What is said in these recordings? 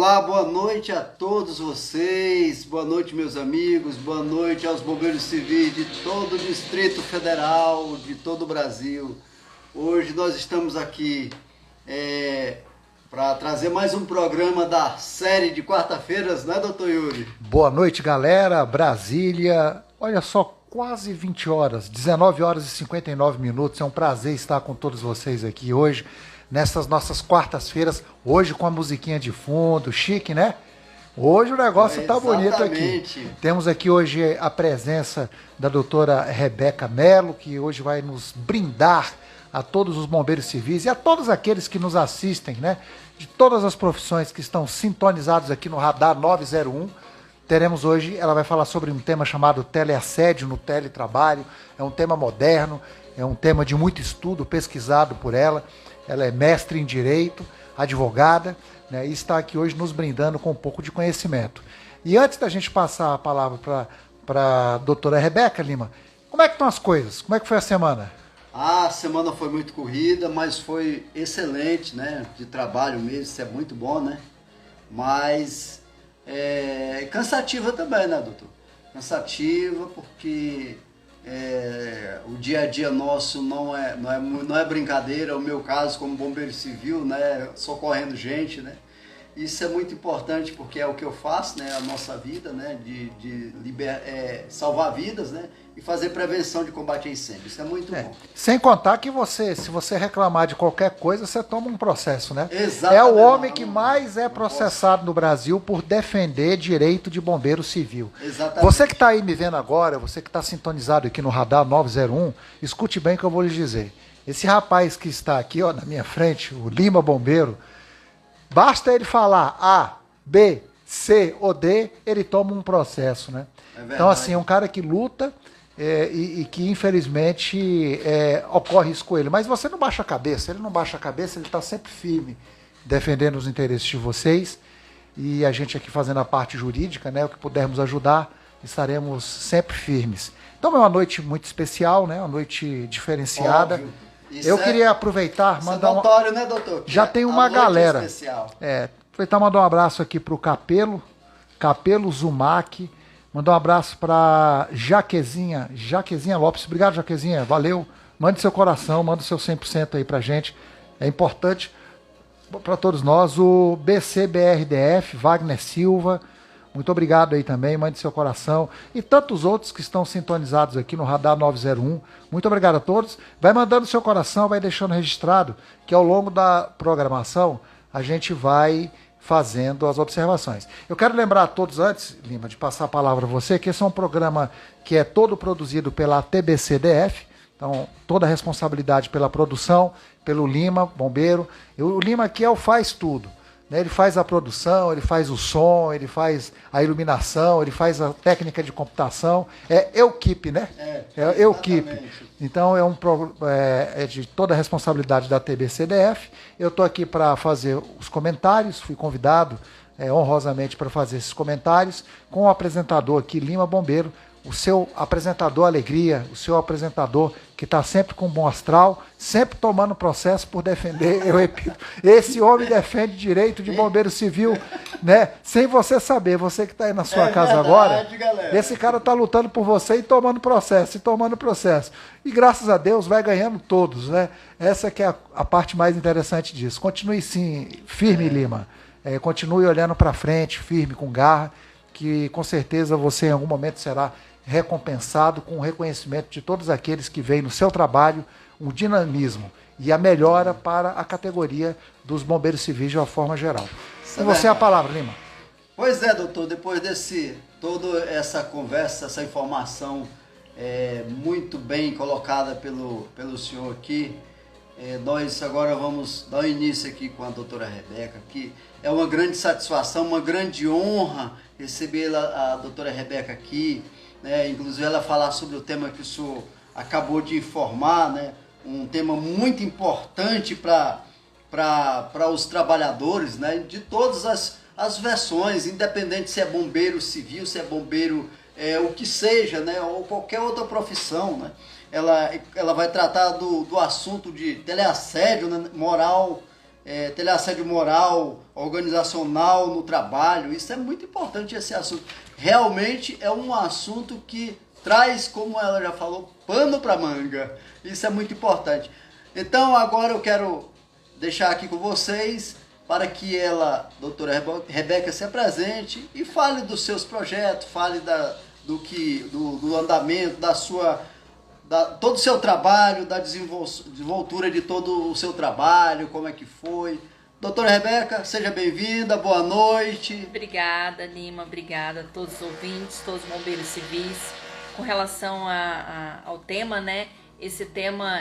Olá, boa noite a todos vocês, boa noite meus amigos, boa noite aos bombeiros civis de todo o Distrito Federal, de todo o Brasil. Hoje nós estamos aqui para trazer mais um programa da série de quarta-feiras, né, doutor Yuri? Boa noite, galera, Brasília, olha só, quase 20 horas, 19 horas e 59 minutos, é um prazer estar com todos vocês aqui hoje, nessas nossas quartas-feiras, hoje com a musiquinha de fundo, chique, né? Hoje o negócio tá bonito aqui. Temos aqui hoje a presença da doutora Rebeca Mello, que hoje vai nos brindar a todos os bombeiros civis e a todos aqueles que nos assistem, né? De todas as profissões que estão sintonizados aqui no Radar 901. Teremos hoje, ela vai falar sobre um tema chamado teleassédio no teletrabalho. É um tema moderno, é um tema de muito estudo, pesquisado por ela. Ela é mestre em Direito, advogada, né, e está aqui hoje nos brindando com um pouco de conhecimento. E antes da gente passar a palavra para a doutora Rebeca Lima, como é que estão as coisas? Como é que foi a semana? A semana foi muito corrida, mas foi excelente, né? De trabalho mesmo, isso é muito bom, né? Mas cansativa também, né, doutor? Cansativa porque o dia a dia nosso não é brincadeira. O meu caso como bombeiro civil, né, socorrendo gente, né, isso é muito importante porque é o que eu faço, né, a nossa vida, né, de salvar vidas, né, e fazer prevenção de combate a incêndio. Isso é muito bom. Sem contar que se você reclamar de qualquer coisa, você toma um processo, né? Exatamente. É o homem que mais é processado no Brasil por defender direito de bombeiro civil. Exatamente. Você que está aí me vendo agora, você que está sintonizado aqui no Radar 901, escute bem o que eu vou lhe dizer. Esse rapaz que está aqui, ó, na minha frente, o Lima Bombeiro, basta ele falar A, B, C ou D, ele toma um processo, né? Então, assim, é um cara que luta e que, infelizmente, ocorre isso com ele. Mas você não baixa a cabeça, ele não baixa a cabeça, ele está sempre firme, defendendo os interesses de vocês. E a gente aqui fazendo a parte jurídica, né, o que pudermos ajudar, estaremos sempre firmes. Então, é uma noite muito especial, né, uma noite diferenciada. Óbvio. Eu queria aproveitar, mandar notório, né, doutor? Já tem uma galera. Especial. Aproveitar e mandar um abraço aqui para o Capelo Zumac. Mandar um abraço para Jaquezinha Lopes. Obrigado, Jaquezinha. Valeu. Mande seu coração, manda o seu 100% aí pra gente. É importante para todos nós. O BCBRDF, Wagner Silva. Muito obrigado aí também, mande seu coração. E tantos outros que estão sintonizados aqui no Radar 901. Muito obrigado a todos. Vai mandando seu coração, vai deixando registrado que ao longo da programação a gente vai fazendo as observações. Eu quero lembrar a todos antes, Lima, de passar a palavra a você, que esse é um programa que é todo produzido pela TBCDF, então toda a responsabilidade pela produção, pelo Lima, bombeiro. O Lima aqui faz tudo. Ele faz a produção, ele faz o som, ele faz a iluminação, ele faz a técnica de computação. É equipe, né? É equipe. Então é de toda a responsabilidade da TBCDF. Eu estou aqui para fazer os comentários, fui convidado honrosamente para fazer esses comentários com o apresentador aqui, Lima Bombeiro, o seu apresentador alegria, o seu apresentador que está sempre com bom astral, sempre tomando processo por defender, eu repito, esse homem defende direito de bombeiro civil, né? Sem você saber, você que está aí na sua casa agora, galera. Esse cara está lutando por você e tomando processo, E graças a Deus vai ganhando todos, né? Essa que é a parte mais interessante disso. Continue sim, firme, Lima. Continue olhando para frente, firme, com garra, que com certeza você em algum momento será recompensado com o reconhecimento de todos aqueles que veem no seu trabalho um dinamismo e a melhora para a categoria dos bombeiros civis de uma forma geral. Com você a palavra, Lima. Pois é, doutor, depois toda essa conversa, essa informação muito bem colocada pelo senhor aqui, nós agora vamos dar início aqui com a doutora Rebeca, que é uma grande satisfação, uma grande honra receber a doutora Rebeca aqui, né? Inclusive ela falar sobre o tema que o senhor acabou de informar, né? Um tema muito importante para os trabalhadores, né? De todas as versões, independente se é bombeiro civil, se é bombeiro o que seja, né? Ou qualquer outra profissão, né? Ela vai tratar do assunto de teleassédio, né? Moral teleassédio moral, organizacional no trabalho. Isso é muito importante, esse assunto. Realmente é um assunto que traz, como ela já falou, pano para manga. Isso é muito importante. Então agora eu quero deixar aqui com vocês para que ela, doutora Rebeca, se apresente e fale dos seus projetos, fale do andamento, todo o seu trabalho, da desenvoltura de todo o seu trabalho, como é que foi. Doutora Rebeca, seja bem-vinda, boa noite. Obrigada, Lima, obrigada a todos os ouvintes, todos os bombeiros civis. Com relação ao tema, né? Esse tema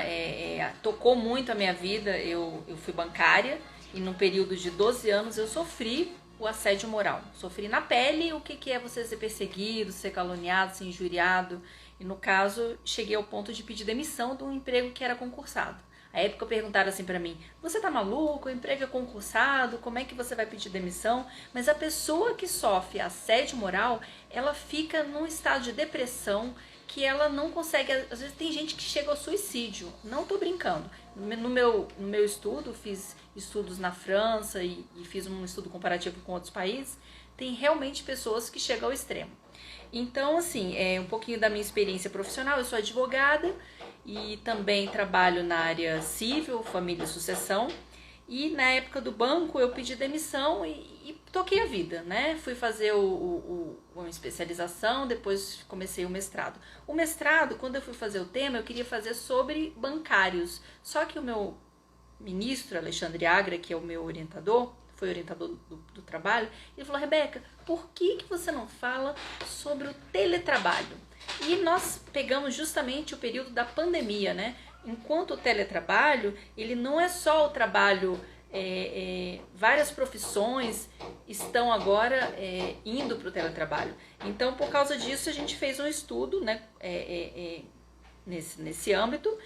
tocou muito a minha vida. Eu fui bancária e num período de 12 anos eu sofri o assédio moral. Sofri na pele o que é você ser perseguido, ser caluniado, ser injuriado. E no caso, cheguei ao ponto de pedir demissão de um emprego que era concursado. À época perguntaram assim pra mim, você tá maluco? O emprego é concursado, como é que você vai pedir demissão? Mas a pessoa que sofre assédio moral, ela fica num estado de depressão que ela não consegue, às vezes tem gente que chega ao suicídio, não tô brincando. No meu estudo, fiz estudos na França e fiz um estudo comparativo com outros países, tem realmente pessoas que chegam ao extremo. Então, assim, um pouquinho da minha experiência profissional, eu sou advogada e também trabalho na área civil, família e sucessão. E na época do banco eu pedi demissão e toquei a vida, né? Fui fazer uma especialização, depois comecei o mestrado. O mestrado, quando eu fui fazer o tema, eu queria fazer sobre bancários. Só que o meu ministro, Alexandre Agra, que é o meu orientador, foi orientador do trabalho, ele falou, Rebeca, por que você não fala sobre o teletrabalho? E nós pegamos justamente o período da pandemia, né? Enquanto o teletrabalho, ele não é só o trabalho, várias profissões estão agora indo para o teletrabalho. Então, por causa disso, a gente fez um estudo, né, nesse âmbito.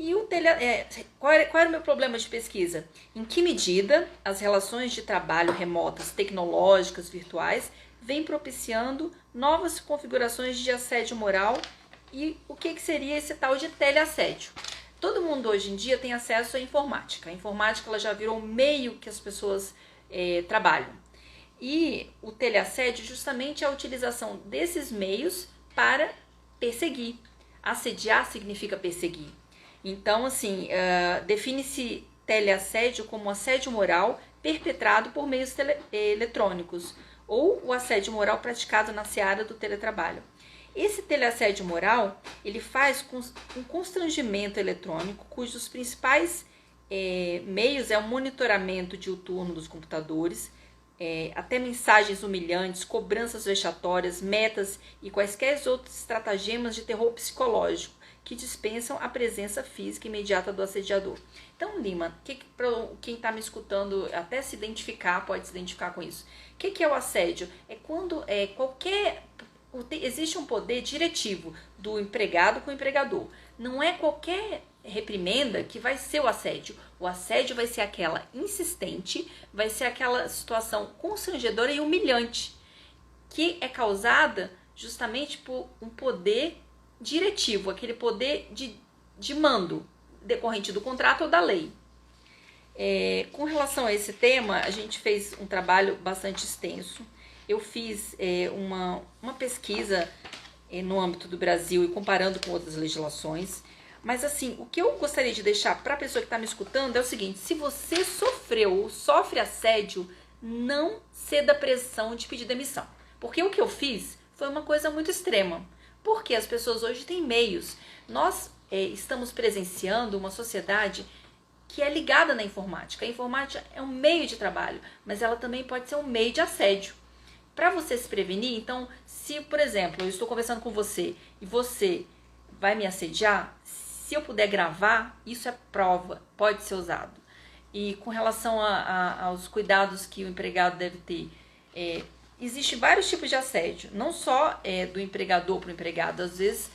E qual era o meu problema de pesquisa? Em que medida as relações de trabalho remotas, tecnológicas, virtuais, vêm propiciando novas configurações de assédio moral e o que seria esse tal de teleassédio? Todo mundo hoje em dia tem acesso à informática. A informática ela já virou um meio que as pessoas trabalham. E o teleassédio justamente é a utilização desses meios para perseguir. Assediar significa perseguir. Então, assim, define-se teleassédio como assédio moral perpetrado por meios eletrônicos ou o assédio moral praticado na seara do teletrabalho. Esse teleassédio moral, ele faz com um constrangimento eletrônico, cujos principais meios é o monitoramento diuturno dos computadores, até mensagens humilhantes, cobranças vexatórias, metas e quaisquer outros estratagemas de terror psicológico que dispensam a presença física imediata do assediador. Então, Lima, quem está me escutando até se identificar, pode se identificar com isso. O que é o assédio? É quando existe um poder diretivo do empregado com o empregador. Não é qualquer reprimenda que vai ser o assédio. O assédio vai ser aquela insistente, vai ser aquela situação constrangedora e humilhante, que é causada justamente por um poder diretivo, aquele poder de mando decorrente do contrato ou da lei. Com relação a esse tema, a gente fez um trabalho bastante extenso. Eu fiz uma pesquisa no âmbito do Brasil e comparando com outras legislações. Mas assim, o que eu gostaria de deixar para a pessoa que está me escutando é o seguinte: se você sofreu ou sofre assédio, não ceda à pressão de pedir demissão. Porque o que eu fiz foi uma coisa muito extrema. Porque as pessoas hoje têm meios. Nós estamos presenciando uma sociedade que é ligada na informática. A informática é um meio de trabalho, mas ela também pode ser um meio de assédio. Para você se prevenir, então, se, por exemplo, eu estou conversando com você e você vai me assediar, se eu puder gravar, isso é prova, pode ser usado. E com relação aos cuidados que o empregado deve ter, existem vários tipos de assédio, não só do empregador para o empregado, às vezes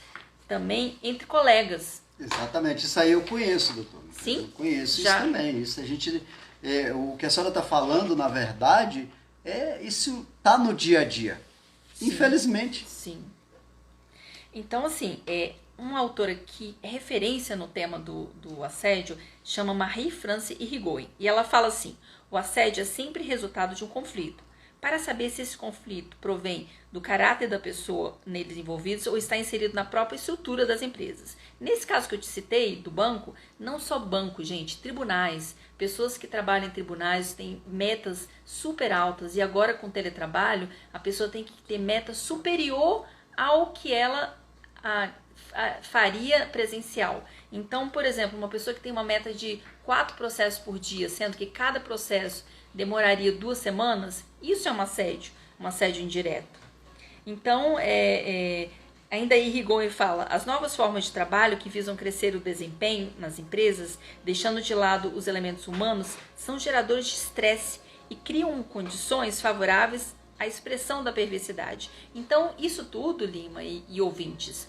também entre colegas. Exatamente, isso aí eu conheço, doutor. Sim? Eu conheço isso também. Isso a gente, o que a senhora está falando, na verdade, isso está no dia a dia. Sim. Infelizmente. Sim. Então, assim, uma autora que é referência no tema do assédio, chama Marie-France Irigoyen. E ela fala assim: o assédio é sempre resultado de um conflito. Para saber se esse conflito provém do caráter da pessoa neles envolvidos ou está inserido na própria estrutura das empresas. Nesse caso que eu te citei, do banco, não só banco, gente, tribunais, pessoas que trabalham em tribunais têm metas super altas e agora com teletrabalho, a pessoa tem que ter meta superior ao que ela faria presencial. Então, por exemplo, uma pessoa que tem uma meta de 4 processos por dia, sendo que cada processo demoraria 2 semanas, isso é um assédio indireto. Então, ainda aí Irigoyen fala: as novas formas de trabalho que visam crescer o desempenho nas empresas, deixando de lado os elementos humanos, são geradores de estresse e criam condições favoráveis à expressão da perversidade. Então, isso tudo, Lima e ouvintes,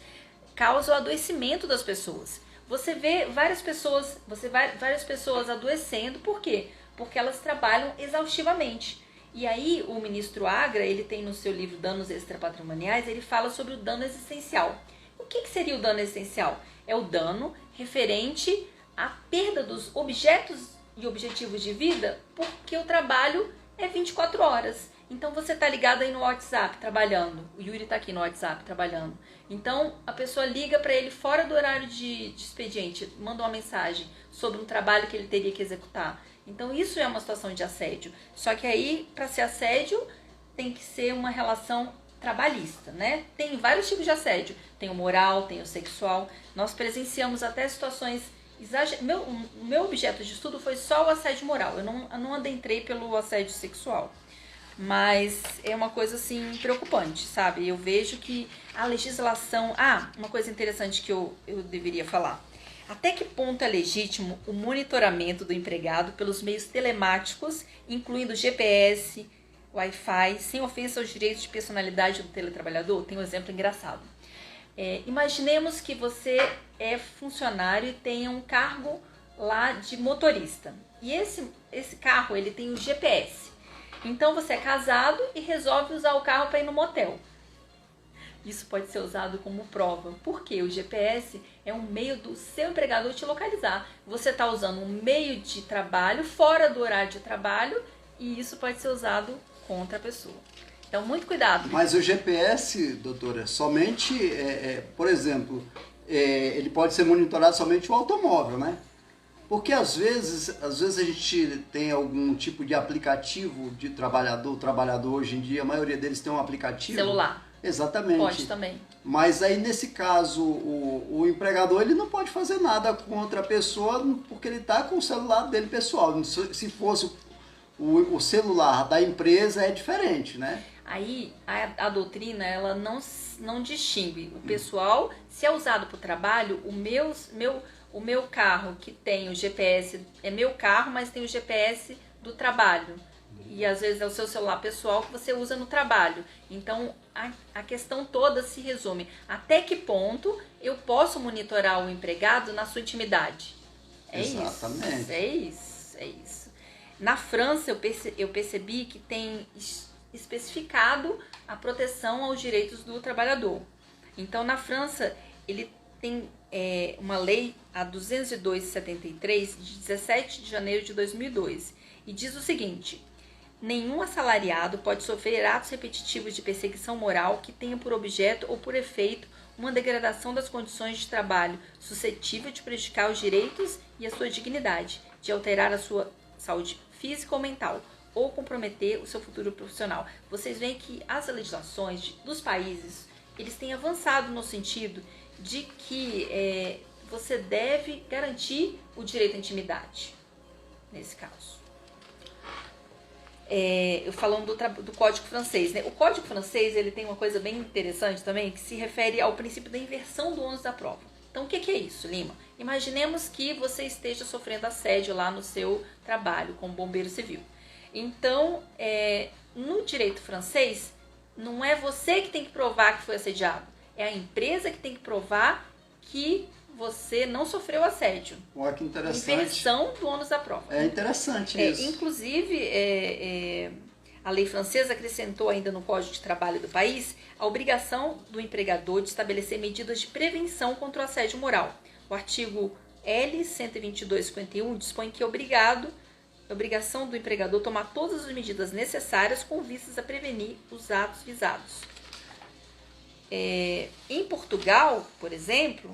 causa o adoecimento das pessoas. Você vê várias pessoas adoecendo, por quê? Porque elas trabalham exaustivamente. E aí o ministro Agra, ele tem no seu livro Danos Extrapatrimoniais, ele fala sobre o dano existencial. O que seria o dano existencial? É o dano referente à perda dos objetos e objetivos de vida, porque o trabalho é 24 horas. Então você está ligado aí no WhatsApp trabalhando, o Yuri está aqui no WhatsApp trabalhando. Então a pessoa liga para ele fora do horário de expediente, manda uma mensagem sobre um trabalho que ele teria que executar. Então isso é uma situação de assédio. Só que aí, para ser assédio, tem que ser uma relação trabalhista, né? Tem vários tipos de assédio. Tem o moral, tem o sexual. Nós presenciamos até situações exageradas. O meu objeto de estudo foi só o assédio moral. Eu não adentrei pelo assédio sexual. Mas é uma coisa assim preocupante, sabe? Eu vejo que a legislação... uma coisa interessante que eu deveria falar. Até que ponto é legítimo o monitoramento do empregado pelos meios telemáticos, incluindo GPS, Wi-Fi, sem ofensa aos direitos de personalidade do teletrabalhador? Tem um exemplo engraçado. Imaginemos que você é funcionário e tenha um cargo lá de motorista. E esse carro ele tem o GPS. Então você é casado e resolve usar o carro para ir no motel. Isso pode ser usado como prova, porque o GPS é um meio do seu empregador te localizar. Você está usando um meio de trabalho fora do horário de trabalho e isso pode ser usado contra a pessoa. Então, muito cuidado. Mas o GPS, doutora, somente, por exemplo, ele pode ser monitorado somente o automóvel, né? Porque às vezes a gente tem algum tipo de aplicativo de trabalhador. O trabalhador hoje em dia, a maioria deles tem um aplicativo. Celular. Exatamente. Pode também. Mas aí nesse caso o empregador ele não pode fazer nada contra a pessoa porque ele está com o celular dele pessoal. Se fosse o celular da empresa é diferente, né? Aí a doutrina ela não distingue o pessoal, se é usado para o trabalho, o meu carro que tem o GPS é meu carro, mas tem o GPS do trabalho. E às vezes é o seu celular pessoal que você usa no trabalho. Então a questão toda se resume: até que ponto eu posso monitorar o empregado na sua intimidade? Exatamente. É isso. Na França eu percebi que tem especificado a proteção aos direitos do trabalhador. Então na França ele tem uma lei, a 202/73, de 17 de janeiro de 2002, e diz o seguinte: nenhum assalariado pode sofrer atos repetitivos de perseguição moral que tenham por objeto ou por efeito uma degradação das condições de trabalho suscetível de prejudicar os direitos e a sua dignidade, de alterar a sua saúde física ou mental, ou comprometer o seu futuro profissional. Vocês veem que as legislações dos países, eles têm avançado no sentido de que você deve garantir o direito à intimidade, nesse caso. Falando do Código Francês, né? O Código Francês ele tem uma coisa bem interessante também, que se refere ao princípio da inversão do ônus da prova. Então, o que é isso, Lima? Imaginemos que você esteja sofrendo assédio lá no seu trabalho como bombeiro civil. Então, no direito francês, não é você que tem que provar que foi assediado, é a empresa que tem que provar que você não sofreu assédio. Olha que interessante. Inversão do ônus da prova. É interessante isso. Inclusive, A lei francesa acrescentou ainda no Código de Trabalho do país a obrigação do empregador de estabelecer medidas de prevenção contra o assédio moral. O artigo L. 122/51 dispõe que é obrigação do empregador tomar todas as medidas necessárias com vistas a prevenir os atos visados. Em Portugal, por exemplo,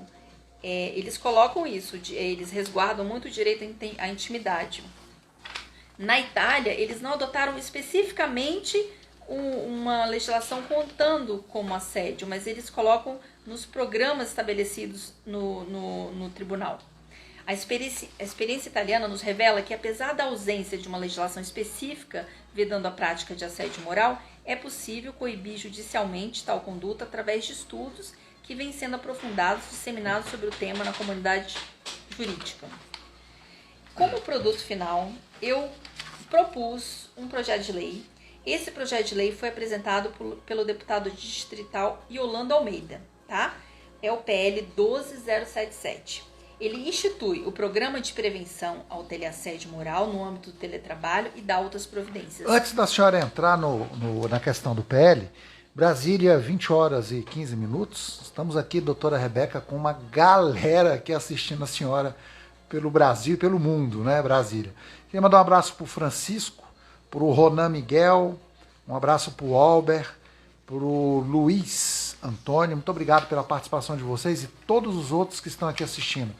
eles colocam isso, eles resguardam muito o direito à intimidade. Na Itália, eles não adotaram especificamente uma legislação contando como assédio, mas eles colocam nos programas estabelecidos no tribunal. A experiência italiana nos revela que, apesar da ausência de uma legislação específica vedando a prática de assédio moral, é possível coibir judicialmente tal conduta através de estudos que vêm sendo aprofundados e disseminados sobre o tema na comunidade jurídica. Como produto final, eu propus um projeto de lei. Esse projeto de lei foi apresentado pelo deputado distrital Yolanda Almeida, tá? É o PL 12077. Ele institui o Programa de Prevenção ao Teleassédio Moral no âmbito do teletrabalho e dá outras providências. Antes da senhora entrar na questão do PL, Brasília, 20 horas e 15 minutos. Estamos aqui, doutora Rebeca, com uma galera aqui assistindo a senhora pelo Brasil e pelo mundo, né, Brasília? Queria mandar um abraço para o Francisco, para o Ronan Miguel, um abraço para o Albert, para o Luiz Antônio. Muito obrigado pela participação de vocês e todos os outros que estão aqui assistindo.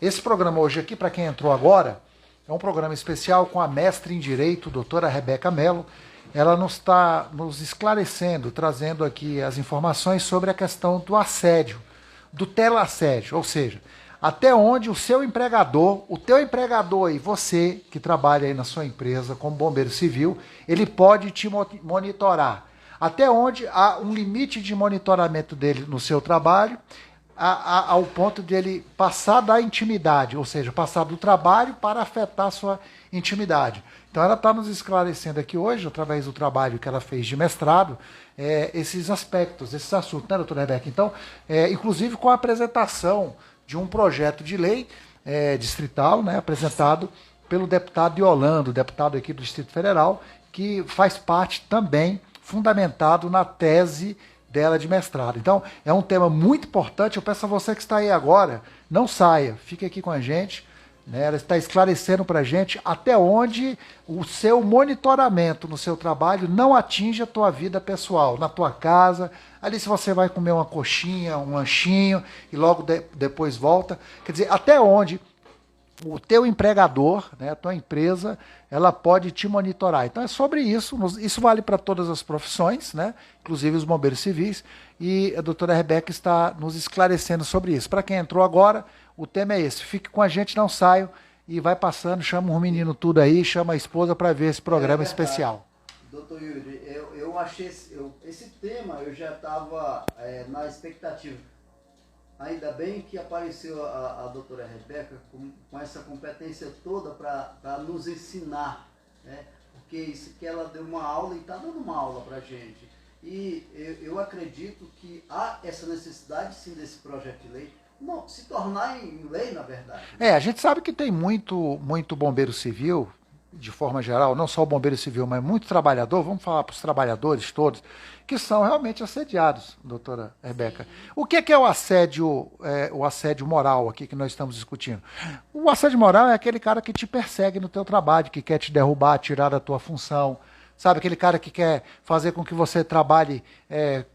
Esse programa hoje aqui, para quem entrou agora, é um programa especial com a mestre em Direito, doutora Rebeca Mello. Ela nos está nos esclarecendo, trazendo aqui as informações sobre a questão do assédio, do teleassédio, ou seja, até onde o seu empregador, o teu empregador e você que trabalha aí na sua empresa como bombeiro civil, ele pode te monitorar. Até onde há um limite de monitoramento dele no seu trabalho, ao ponto de ele passar da intimidade, ou seja, passar do trabalho para afetar a sua intimidade. Então ela está nos esclarecendo aqui hoje, através do trabalho que ela fez de mestrado, esses aspectos, esses assuntos, né, doutora Rebeca? Então, inclusive com a apresentação de um projeto de lei distrital, né, apresentado pelo deputado Yolanda, deputado aqui do Distrito Federal, que faz parte também, fundamentado na tese dela de mestrado. Então, é um tema muito importante. Eu peço a você que está aí agora, não saia, fique aqui com a gente. Né? Ela está esclarecendo para a gente até onde o seu monitoramento no seu trabalho não atinge a tua vida pessoal, na tua casa. Ali se você vai comer uma coxinha, um lanchinho e logo depois volta. Quer dizer, até onde o teu empregador, né, a tua empresa, ela pode te monitorar. Então é sobre isso, isso vale para todas as profissões, né, inclusive os bombeiros civis, e a doutora Rebeca está nos esclarecendo sobre isso. Para quem entrou agora, o tema é esse, fique com a gente, não saia, e vai passando, chama um menino tudo aí, chama a esposa para ver esse programa especial. Doutor Yuri, eu achei esse tema, eu já estava na expectativa. Ainda bem que apareceu a doutora Rebeca com essa competência toda para nos ensinar, né? Porque isso que ela deu uma aula e está dando uma aula para a gente. E eu acredito que há essa necessidade, sim, desse projeto de lei, não, se tornar em lei, na verdade. A gente sabe que tem muito bombeiro civil, de forma geral, não só o bombeiro civil, mas muito trabalhador, vamos falar para os trabalhadores todos, que são realmente assediados, doutora Rebeca. O que é o assédio moral aqui que nós estamos discutindo? O assédio moral é aquele cara que te persegue no teu trabalho, que quer te derrubar, tirar da tua função, sabe? Aquele cara que quer fazer com que você trabalhe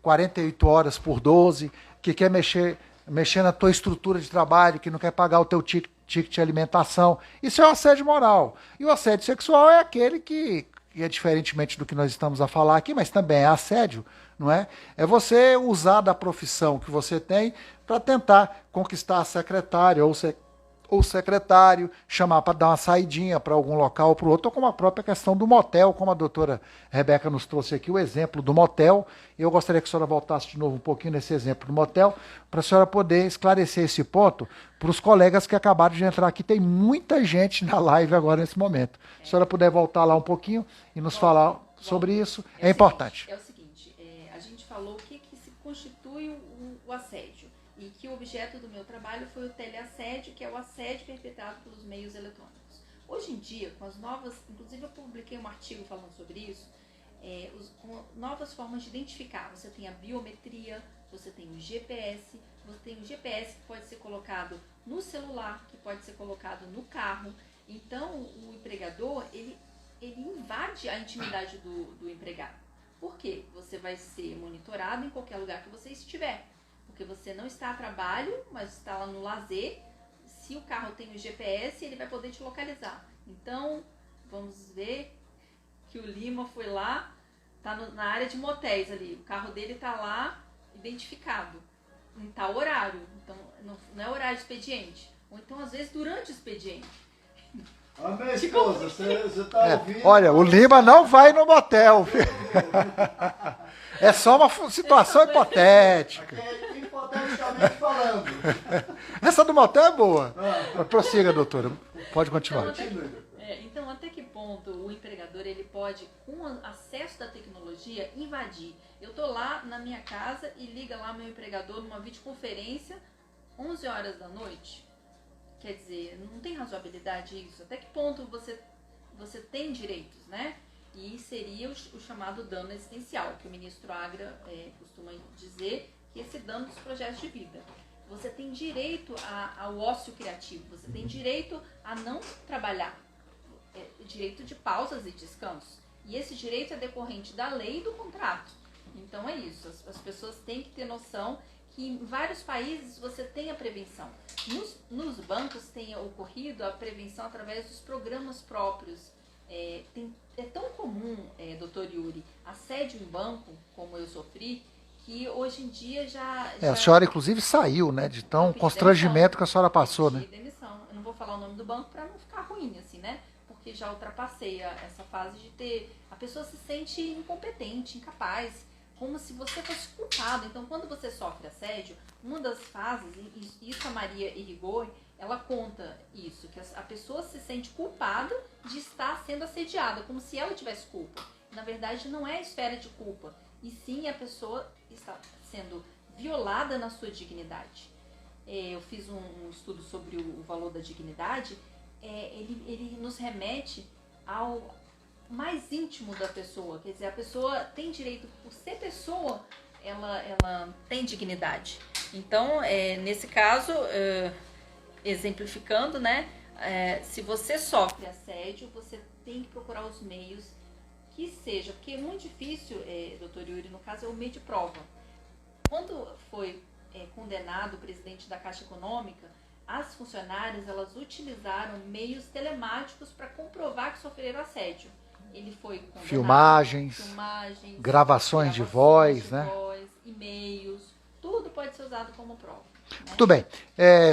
48 horas por 12, que quer mexer na tua estrutura de trabalho, que não quer pagar o teu ticket de alimentação. Isso é o assédio moral. E o assédio sexual é aquele que é diferentemente do que nós estamos a falar aqui, mas também é assédio, não é? É você usar da profissão que você tem para tentar conquistar a secretária ou secretário, chamar para dar uma saidinha para algum local ou para o outro, ou como a própria questão do motel, como a doutora Rebeca nos trouxe aqui o exemplo do motel. Eu gostaria que a senhora voltasse de novo um pouquinho nesse exemplo do motel, para a senhora poder esclarecer esse ponto para os colegas que acabaram de entrar aqui. Tem muita gente na live agora nesse momento. Se a senhora puder voltar lá um pouquinho e nos falar sobre isso, é importante. É o seguinte, a gente falou o que se constitui o assédio. E que o objeto do meu trabalho foi o teleassédio, que é o assédio perpetrado pelos meios eletrônicos. Hoje em dia, com as novas... Inclusive, eu publiquei um artigo falando sobre isso. com novas formas de identificar. Você tem a biometria, você tem o GPS, você tem o GPS que pode ser colocado no celular, que pode ser colocado no carro. Então, o empregador, ele invade a intimidade do empregado. Por quê? Você vai ser monitorado em qualquer lugar que você estiver. Porque você não está a trabalho, mas está lá no lazer. Se o carro tem o GPS, ele vai poder te localizar. Então, vamos ver que o Lima foi lá, está na área de motéis ali. O carro dele está lá, identificado, em tal horário. Então, não é horário de expediente. Ou então, às vezes, durante o expediente. A minha esposa, você tá ouvindo? Olha, o Lima não vai no motel. É só uma situação hipotética. Hipoteticamente falando. Essa do motel é boa. Prossiga, doutora. Pode continuar. Então, até que ponto o empregador ele pode, com o acesso da tecnologia, invadir? Eu estou lá na minha casa e liga lá meu empregador numa videoconferência 11 horas da noite. Quer dizer, não tem razoabilidade isso. Até que ponto você tem direitos, né? E seria o chamado dano existencial, que o ministro Agra costuma dizer, que é esse dano dos projetos de vida. Você tem direito ao ócio criativo, você tem direito a não trabalhar, direito de pausas e descansos. E esse direito é decorrente da lei e do contrato. Então é isso, as pessoas têm que ter noção que em vários países você tem a prevenção. Nos bancos tem ocorrido a prevenção através dos programas próprios. É tão comum, doutor Yuri, assédio em banco, como eu sofri, que hoje em dia já... A senhora, inclusive, saiu, né? De tão constrangimento que a senhora passou, né? Demissão. Eu não vou falar o nome do banco para não ficar ruim, assim, né? Porque já ultrapassei essa fase de ter... A pessoa se sente incompetente, incapaz, como se você fosse culpado. Então, quando você sofre assédio, uma das fases, e isso a Maria Irigoyen, ela conta isso, que a pessoa se sente culpada de estar sendo assediada, como se ela tivesse culpa. Na verdade, não é esfera de culpa, e sim a pessoa está sendo violada na sua dignidade. Eu fiz um estudo sobre o valor da dignidade, ele nos remete ao mais íntimo da pessoa, quer dizer, a pessoa tem direito, por ser pessoa, ela tem dignidade. Então, nesse caso, exemplificando, né, se você sofre assédio, você tem que procurar os meios que seja, porque é muito difícil, doutor Yuri, no caso é o meio de prova. Quando foi condenado o presidente da Caixa Econômica, as funcionárias, elas utilizaram meios telemáticos para comprovar que sofreram assédio. Ele foi condenado, filmagens, gravações de voz, né? E-mails, tudo pode ser usado como prova. Muito bem,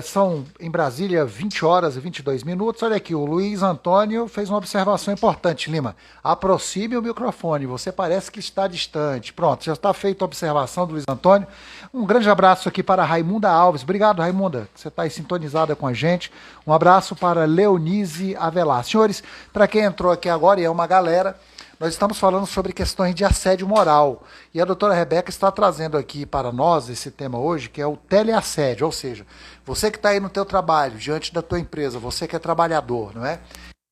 são em Brasília 20 horas e 22 minutos. Olha aqui, o Luiz Antônio fez uma observação importante. Lima, aproxime o microfone, você parece que está distante. Pronto, já está feita a observação do Luiz Antônio. Um grande abraço aqui para a Raimunda Alves. Obrigado, Raimunda, você está aí sintonizada com a gente. Um abraço para Leonise Avelar. Senhores, para quem entrou aqui agora, e é uma galera, nós estamos falando sobre questões de assédio moral. E a doutora Rebeca está trazendo aqui para nós esse tema hoje, que é o teleassédio. Ou seja, você que está aí no teu trabalho, diante da tua empresa, você que é trabalhador, não é?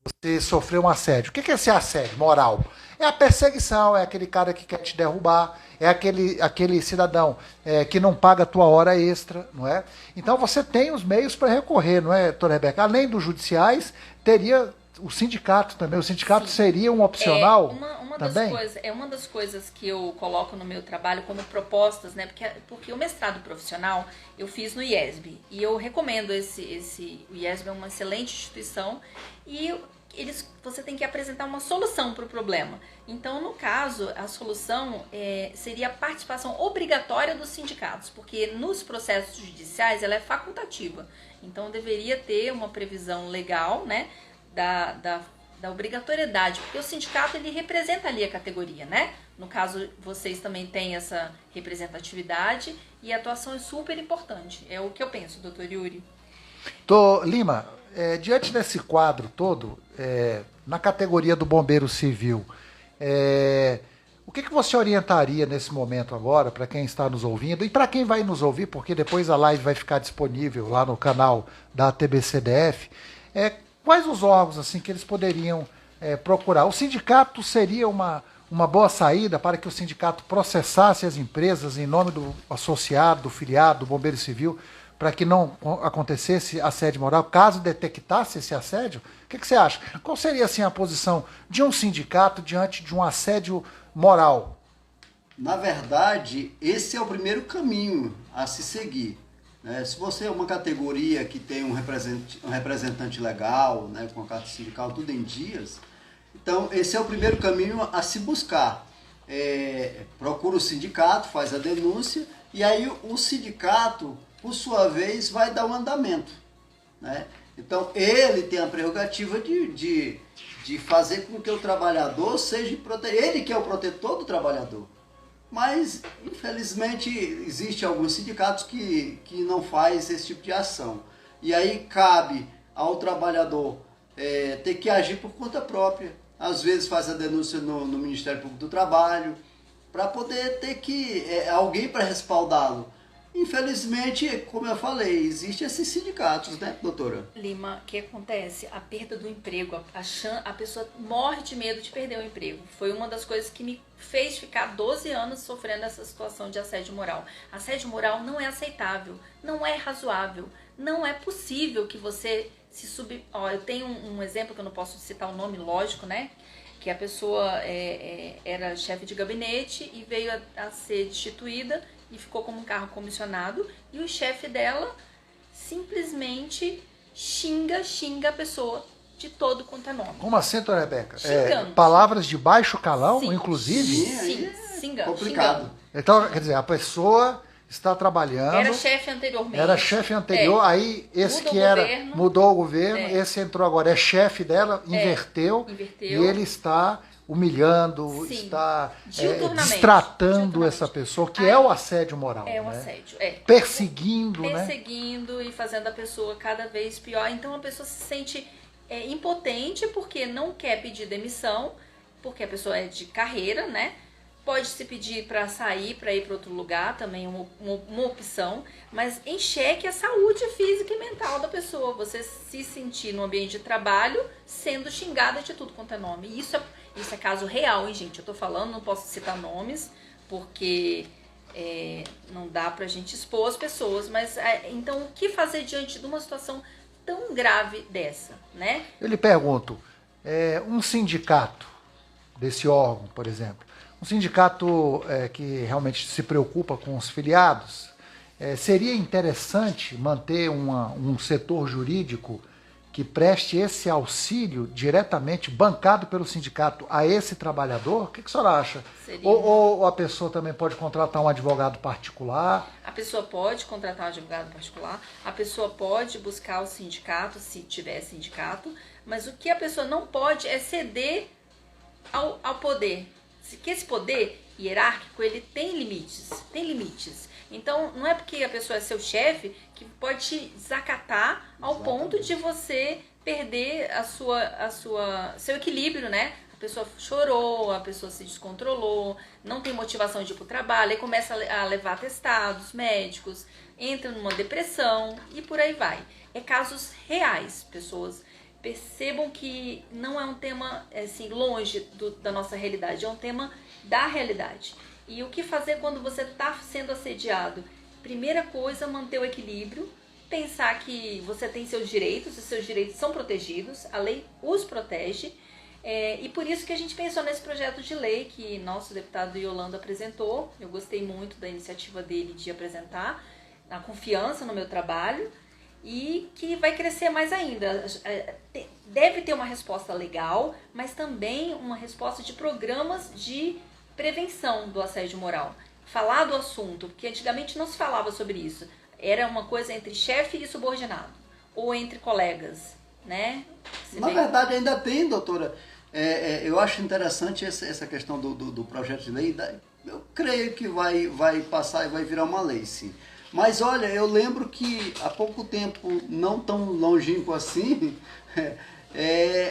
Você sofreu um assédio. O que é esse assédio moral? É a perseguição, é aquele cara que quer te derrubar, é aquele cidadão que não paga a tua hora extra, não é? Então você tem os meios para recorrer, não é, doutora Rebeca? Além dos judiciais, teria... O sindicato também, o sindicato Sim. seria um opcional também? Uma das coisas que eu coloco no meu trabalho como propostas, né? Porque o mestrado profissional eu fiz no IESB e eu recomendo o IESB é uma excelente instituição e você tem que apresentar uma solução para o problema. Então, no caso, a solução seria a participação obrigatória dos sindicatos, porque nos processos judiciais ela é facultativa. Então, deveria ter uma previsão legal, né? Da obrigatoriedade, porque o sindicato ele representa ali a categoria, né? No caso, vocês também têm essa representatividade e a atuação é super importante. É o que eu penso, doutor Yuri. Lima, diante desse quadro todo, na categoria do bombeiro civil, o que você orientaria nesse momento agora para quem está nos ouvindo e para quem vai nos ouvir, porque depois a live vai ficar disponível lá no canal da TBCDF, quais os órgãos assim que eles poderiam procurar? O sindicato seria uma uma boa saída para que o sindicato processasse as empresas em nome do associado, do filiado, do bombeiro civil, para que não acontecesse assédio moral, caso detectasse esse assédio? O que você acha? Qual seria assim a posição de um sindicato diante de um assédio moral? Na verdade, esse é o primeiro caminho a se seguir. Se você é uma categoria que tem um representante legal, né, com a carta sindical tudo em dias, então esse é o primeiro caminho a se buscar. Procura o sindicato, faz a denúncia, e aí o sindicato, por sua vez, vai dar um andamento, né? Então ele tem a prerrogativa de fazer com que o trabalhador seja protegido, ele que é o protetor do trabalhador. Mas, infelizmente, existem alguns sindicatos que não fazem esse tipo de ação. E aí cabe ao trabalhador ter que agir por conta própria. Às vezes faz a denúncia no Ministério Público do Trabalho, para poder ter alguém para respaldá-lo. Infelizmente, como eu falei, existem esses sindicatos, né, doutora? Lima, o que acontece? A perda do emprego, a pessoa morre de medo de perder o emprego. Foi uma das coisas que me fez ficar 12 anos sofrendo essa situação de assédio moral. Assédio moral não é aceitável, não é razoável, não é possível que você se eu tenho um exemplo que eu não posso citar o nome, lógico, né? Que a pessoa era chefe de gabinete e veio a ser destituída e ficou como um cargo comissionado, e o chefe dela simplesmente xinga a pessoa de todo quanto é nome. Como assim, doutora Rebeca? Xingando. Palavras de baixo calão, Sim. inclusive? Sim, xingando. Complicado. Então, quer dizer, a pessoa está trabalhando... Era chefe anteriormente. Era chefe anterior, aí esse mudou o governo, esse entrou agora, é chefe dela, inverteu, e ele está humilhando, Sim. está Diuturnamente. essa pessoa, que é o assédio moral. É um né? assédio, Perseguindo, e fazendo a pessoa cada vez pior. Então a pessoa se sente impotente porque não quer pedir demissão, porque a pessoa é de carreira, né? Pode se pedir para sair, para ir para outro lugar, também uma opção, mas em xeque a saúde física e mental da pessoa. Você se sentir no ambiente de trabalho sendo xingada de tudo quanto é nome. Isso é caso real, hein, gente? Eu tô falando, não posso citar nomes, porque não dá pra gente expor as pessoas, mas então o que fazer diante de uma situação tão grave dessa, né? Eu lhe pergunto, um sindicato desse órgão, por exemplo, um sindicato que realmente se preocupa com os filiados, seria interessante manter um setor jurídico que preste esse auxílio diretamente, bancado pelo sindicato, a esse trabalhador? O que a senhora acha? Ou a pessoa também pode contratar um advogado particular? A pessoa pode contratar um advogado particular, a pessoa pode buscar o sindicato, se tiver sindicato, mas o que a pessoa não pode é ceder ao poder. Que esse poder hierárquico, ele tem limites. Então, não é porque a pessoa é seu chefe que pode te desacatar ao ponto de você perder seu equilíbrio, né? A pessoa chorou, a pessoa se descontrolou, não tem motivação de ir pro trabalho, aí começa a levar atestados médicos, entra numa depressão e por aí vai. É casos reais, pessoas. Percebam que não é um tema assim, longe da nossa realidade, é um tema da realidade. E o que fazer quando você está sendo assediado? Primeira coisa, manter o equilíbrio, pensar que você tem seus direitos, os seus direitos são protegidos, a lei os protege, e por isso que a gente pensou nesse projeto de lei que nosso deputado Yolanda apresentou. Eu gostei muito da iniciativa dele de apresentar, a confiança no meu trabalho, e que vai crescer mais ainda. Deve ter uma resposta legal, mas também uma resposta de programas de prevenção do assédio moral. Falar do assunto, porque antigamente não se falava sobre isso. Era uma coisa entre chefe e subordinado, ou entre colegas, né? Na verdade ainda tem, doutora. Eu acho interessante essa questão do projeto de lei. Eu creio que vai passar e vai virar uma lei, sim. Mas olha, eu lembro que há pouco tempo, não tão longínquo assim,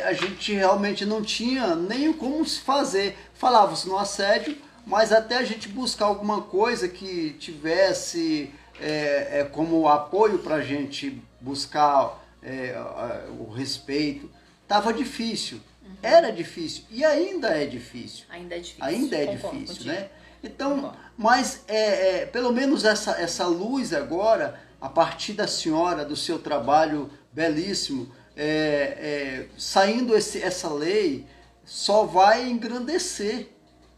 a gente realmente não tinha nem como se fazer. Falava-se no assédio, mas até a gente buscar alguma coisa que tivesse como apoio para a gente buscar o respeito, estava difícil. Era difícil e ainda é difícil. Ainda é difícil. Ainda é Concordo difícil, contigo. né? Então, mas pelo menos essa luz agora, a partir da senhora, do seu trabalho belíssimo, saindo essa lei, só vai engrandecer,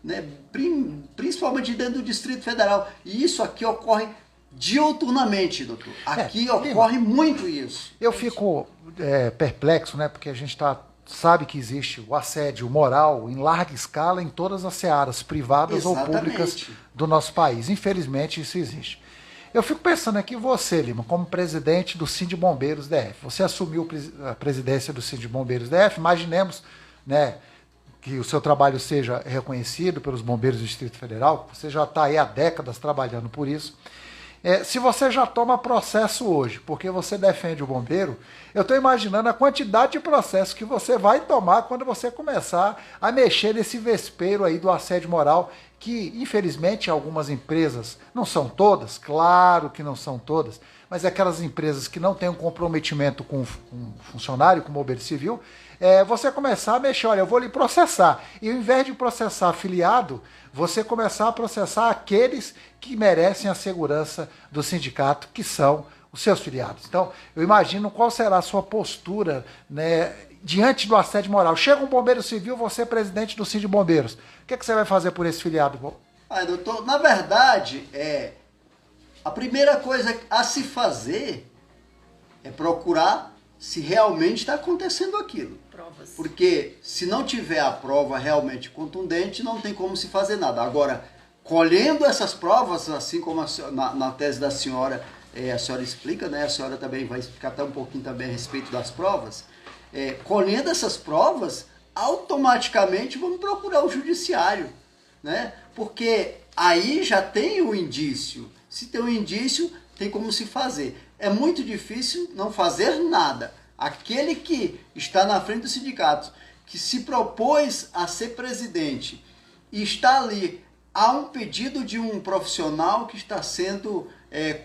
né? Principalmente dentro do Distrito Federal. E isso aqui ocorre diuturnamente, doutor. Aqui ocorre muito isso. Eu fico perplexo, né? Porque a gente sabe que existe o assédio moral em larga escala em todas as searas, privadas ou públicas do nosso país. Infelizmente, isso existe. Eu fico pensando aqui, você, Lima, como presidente do Sindibombeiros DF, você assumiu a presidência do Sindibombeiros DF, imaginemos, né, que o seu trabalho seja reconhecido pelos bombeiros do Distrito Federal, você já está aí há décadas trabalhando por isso. Se você já toma processo hoje, porque você defende o bombeiro, eu estou imaginando a quantidade de processo que você vai tomar quando você começar a mexer nesse vespeiro aí do assédio moral, que infelizmente algumas empresas, não são todas, claro que não são todas, mas aquelas empresas que não têm um comprometimento com um funcionário, com o bombeiro civil, você começar a mexer, olha, eu vou lhe processar. E ao invés de processar afiliado, você começar a processar aqueles que merecem a segurança do sindicato, que são os seus filiados. Então, eu imagino qual será a sua postura, né, diante do assédio moral. Chega um bombeiro civil, você é presidente do Sindibombeiros. O que você vai fazer por esse filiado? Doutor, na verdade, a primeira coisa a se fazer é procurar se realmente está acontecendo aquilo. Provas. Porque se não tiver a prova realmente contundente, não tem como se fazer nada. Agora, colhendo essas provas, assim como na tese da senhora, a senhora explica, né? A senhora também vai explicar até um pouquinho também a respeito das provas. Colhendo essas provas, automaticamente vamos procurar o judiciário, né? Porque aí já tem o indício. Se tem um indício, tem como se fazer. É muito difícil não fazer nada. Aquele que está na frente do sindicato, que se propôs a ser presidente e está ali a um pedido de um profissional que está sendo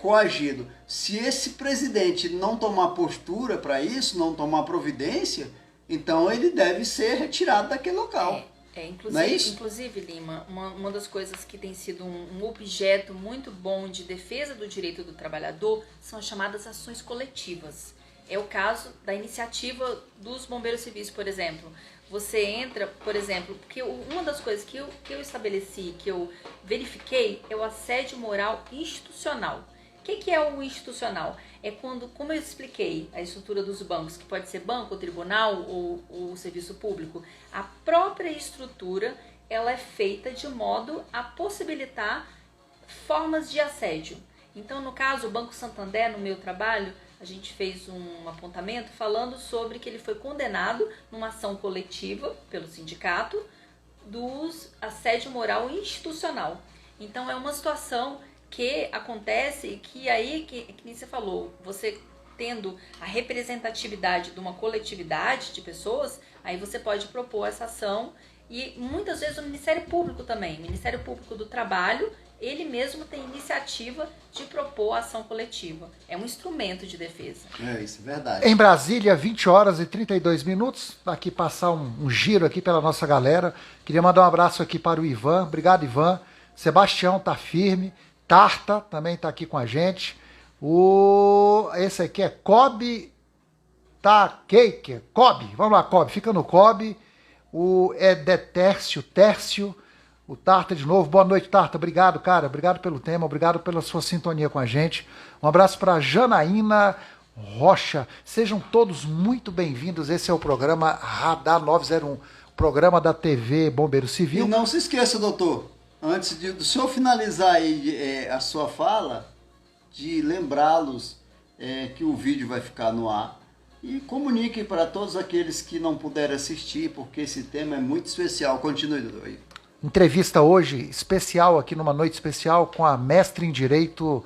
coagido. Se esse presidente não tomar postura para isso, não tomar providência, então ele deve ser retirado daquele local. Inclusive, não é isso? Inclusive, Lima, uma das coisas que tem sido um objeto muito bom de defesa do direito do trabalhador são as chamadas ações coletivas. É o caso da iniciativa dos bombeiros civis, por exemplo. Você entra, por exemplo, porque uma das coisas que eu estabeleci, que eu verifiquei, é o assédio moral institucional. O que é o institucional? É quando, como eu expliquei, a estrutura dos bancos, que pode ser banco, tribunal ou serviço público, a própria estrutura ela é feita de modo a possibilitar formas de assédio. Então, no caso, o Banco Santander, no meu trabalho, a gente fez um apontamento falando sobre que ele foi condenado numa ação coletiva pelo sindicato dos assédio moral institucional. Então, é uma situação que acontece e que aí, que nem você falou, você tendo a representatividade de uma coletividade de pessoas, aí você pode propor essa ação e muitas vezes o Ministério Público também, o Ministério Público do Trabalho, ele mesmo tem iniciativa de propor ação coletiva. É um instrumento de defesa. Isso é verdade. Em Brasília, 20 horas e 32 minutos. Aqui passar um giro aqui pela nossa galera. Queria mandar um abraço aqui para o Ivan. Obrigado, Ivan. Sebastião tá firme. Tarta também está aqui com a gente. Esse aqui é Kobe Cake. Kobe, vamos lá, Kobe, fica no Kobe. O Tércio, o Tarta de novo. Boa noite, Tarta. Obrigado, cara. Obrigado pelo tema, obrigado pela sua sintonia com a gente. Um abraço para Janaína Rocha. Sejam todos muito bem-vindos. Esse é o programa Radar 901, programa da TV Bombeiro Civil. E não se esqueça, doutor, antes do senhor finalizar aí a sua fala, de lembrá-los que o vídeo vai ficar no ar e comunique para todos aqueles que não puderam assistir, porque esse tema é muito especial. Continue, doutor. Entrevista hoje especial, aqui numa noite especial, com a mestre em Direito,